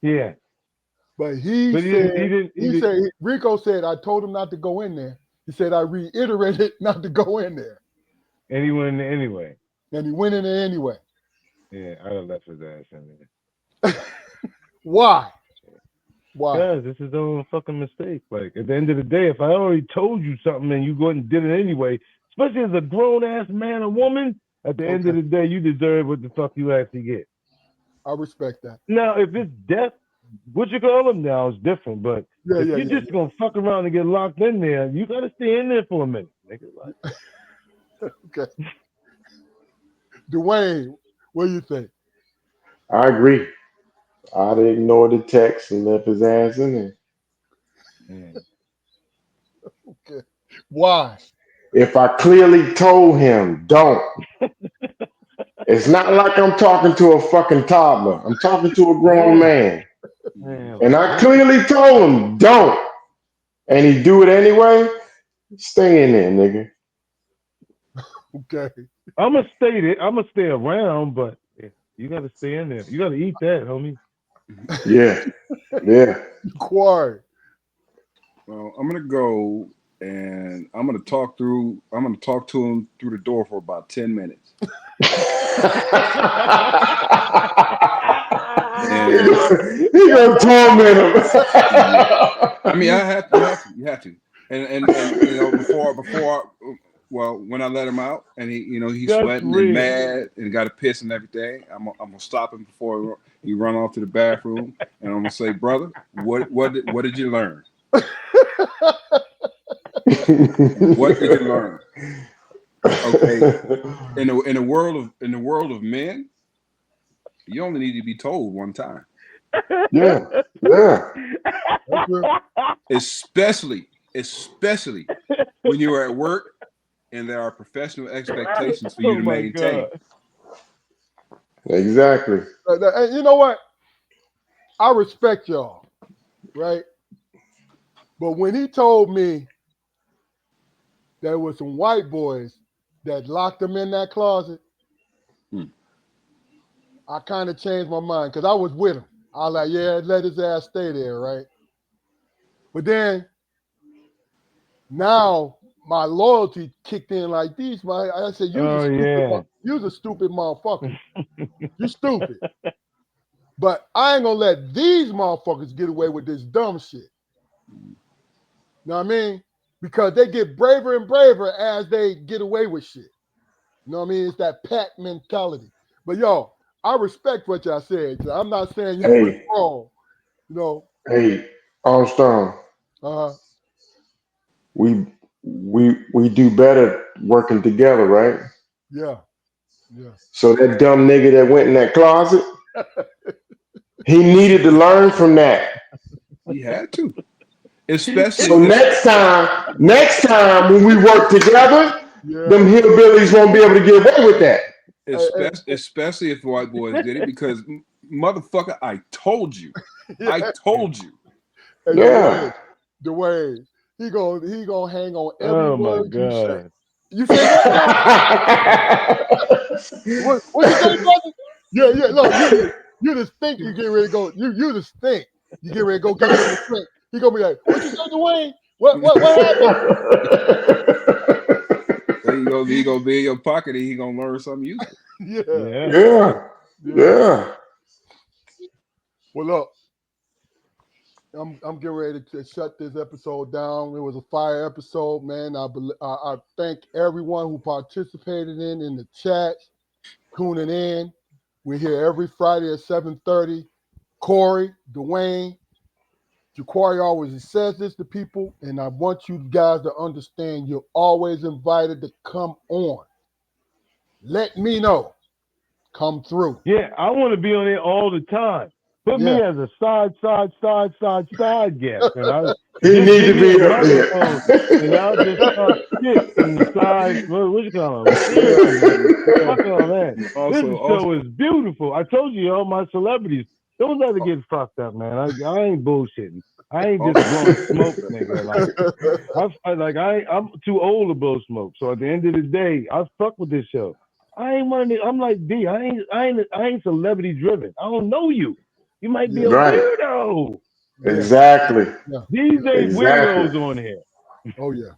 Yeah. But he didn't. said, Rico said, I told him not to go in there. He said, I reiterated not to go in there. And he went in there anyway. And he went in there anyway. Yeah, I'd have left his ass in there. Why? Why? Because it's his own fucking mistake. Like, at the end of the day, if I already told you something and you go and did it anyway, especially as a grown-ass man or woman, at the end of the day, you deserve what the fuck you actually get. I respect that. Now, if it's death, what you call him now is different. But if you're just going to fuck around and get locked in there, you got to stay in there for a minute. Nigga. Like. Okay. Dwayne, what do you think? I agree. I'd ignore the text and left his ass in there. Okay. Why? If I clearly told him, don't. It's not like I'm talking to a fucking toddler. I'm talking to a grown man. And I clearly told him, don't. And he do it anyway, stay in there, nigga. Okay. I'm going to stay around, but you got to stay in there. You got to eat that, homie. Yeah. Quiet. Well, I'm gonna go and I'm gonna talk to him through the door for about 10 minutes. He gonna torment him. I mean, you have to. And you know, when I let him out and he's sweating and mad and got to piss and everything, I'm gonna stop him before he run off to the bathroom, and I'm gonna say, brother, what did you learn? What did you learn? Okay. In the world of men, you only need to be told one time. Yeah. Especially when you are at work and there are professional expectations for you to maintain. God. Exactly. And you know what? I respect y'all, right? But when he told me there was some white boys that locked him in that closet, I kind of changed my mind because I was with him. I was like, yeah, let his ass stay there, right? But then now my loyalty kicked in like these. I said, you're a stupid motherfucker. You stupid. But I ain't gonna let these motherfuckers get away with this dumb shit. You know what I mean? Because they get braver and braver as they get away with shit. You know what I mean? It's that pack mentality. But yo, I respect what y'all said. I'm not saying you was wrong. You know. Hey, Armstrong. We do better working together, right? Yeah. So that dumb nigga that went in that closet, he needed to learn from that. He had to. Especially so next time when we work together, them hillbillies won't be able to get away with that. Especially if white boys did it, because motherfucker, I told you. I told you. Hey, Dwayne, he gonna hang on every word you say. You say what you say, brother? Yeah. Look, you just think you get ready to go. You just think you get ready to go get him in the drink. He gonna be like, "What you say, Dwayne? What happened?" He gonna be in your pocket and he gonna learn something useful. Yeah. Well, look, I'm getting ready to shut this episode down. It was a fire episode, man. I thank everyone who participated in the chat, tuning in. We're here every Friday at 7:30. Corey, Dwayne, Jaquari always says this to people, and I want you guys to understand you're always invited to come on. Let me know. Come through. Yeah, I want to be on there all the time. Put Yeah. me as a side guest, and I He just need give to me a be up microphone, and I'll just there. start spitting the side. What you call them? Yeah. Seriously, man. Yeah. Fuck all that. This Also, show is beautiful. I told you, all my celebrities, don't let it get fucked up, man. I ain't bullshitting. I ain't just blowing smoke, nigga. Like I'm too old to blow smoke. So at the end of the day, I fuck with this show. I ain't one of the, I'm like D. I ain't celebrity driven. I don't know you. You might be Yeah. a Right. weirdo. Yeah. Exactly. Yeah. These Yeah. ain't Exactly. weirdos on here. Oh yeah.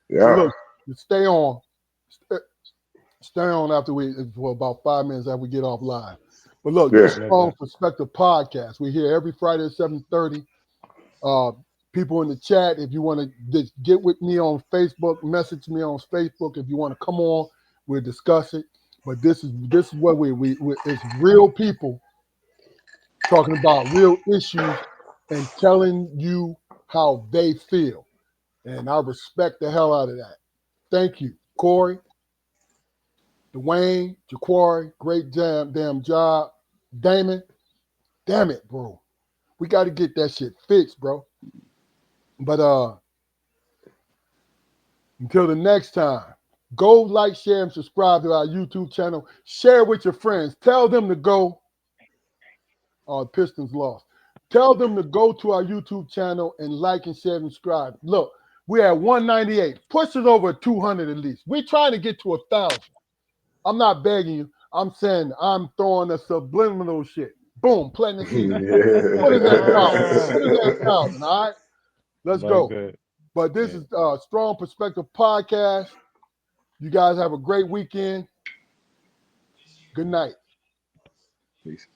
But Yeah. look, stay on. Stay on after we for about 5 minutes after we get off live. But look, this Yeah. is Like Strong that. Perspective Podcast. We're here every Friday at 7:30. People in the chat, if you want to get with me on Facebook, message me on Facebook. If you want to come on, we'll discuss it. But this is what we it's real people talking about real issues and telling you how they feel. And I respect the hell out of that. Thank you, Corey, Dwayne, Jaquari, great damn job. Damon, damn it, bro. We got to get that shit fixed, bro. But until the next time, go like, share, and subscribe to our YouTube channel. Share with your friends. Tell them to go. Pistons lost. Tell them to go to our YouTube channel and like and share and subscribe. Look, we're at 198. Push it over 200 at least. We're trying to get to 1,000. I'm not begging you. I'm saying I'm throwing a subliminal shit. Boom, planting the seed. Put it at 1,000. Put it at 1,000. All right, let's Like go. that. But this Yeah. is Strong Perspective Podcast. You guys have a great weekend. Good night. peace.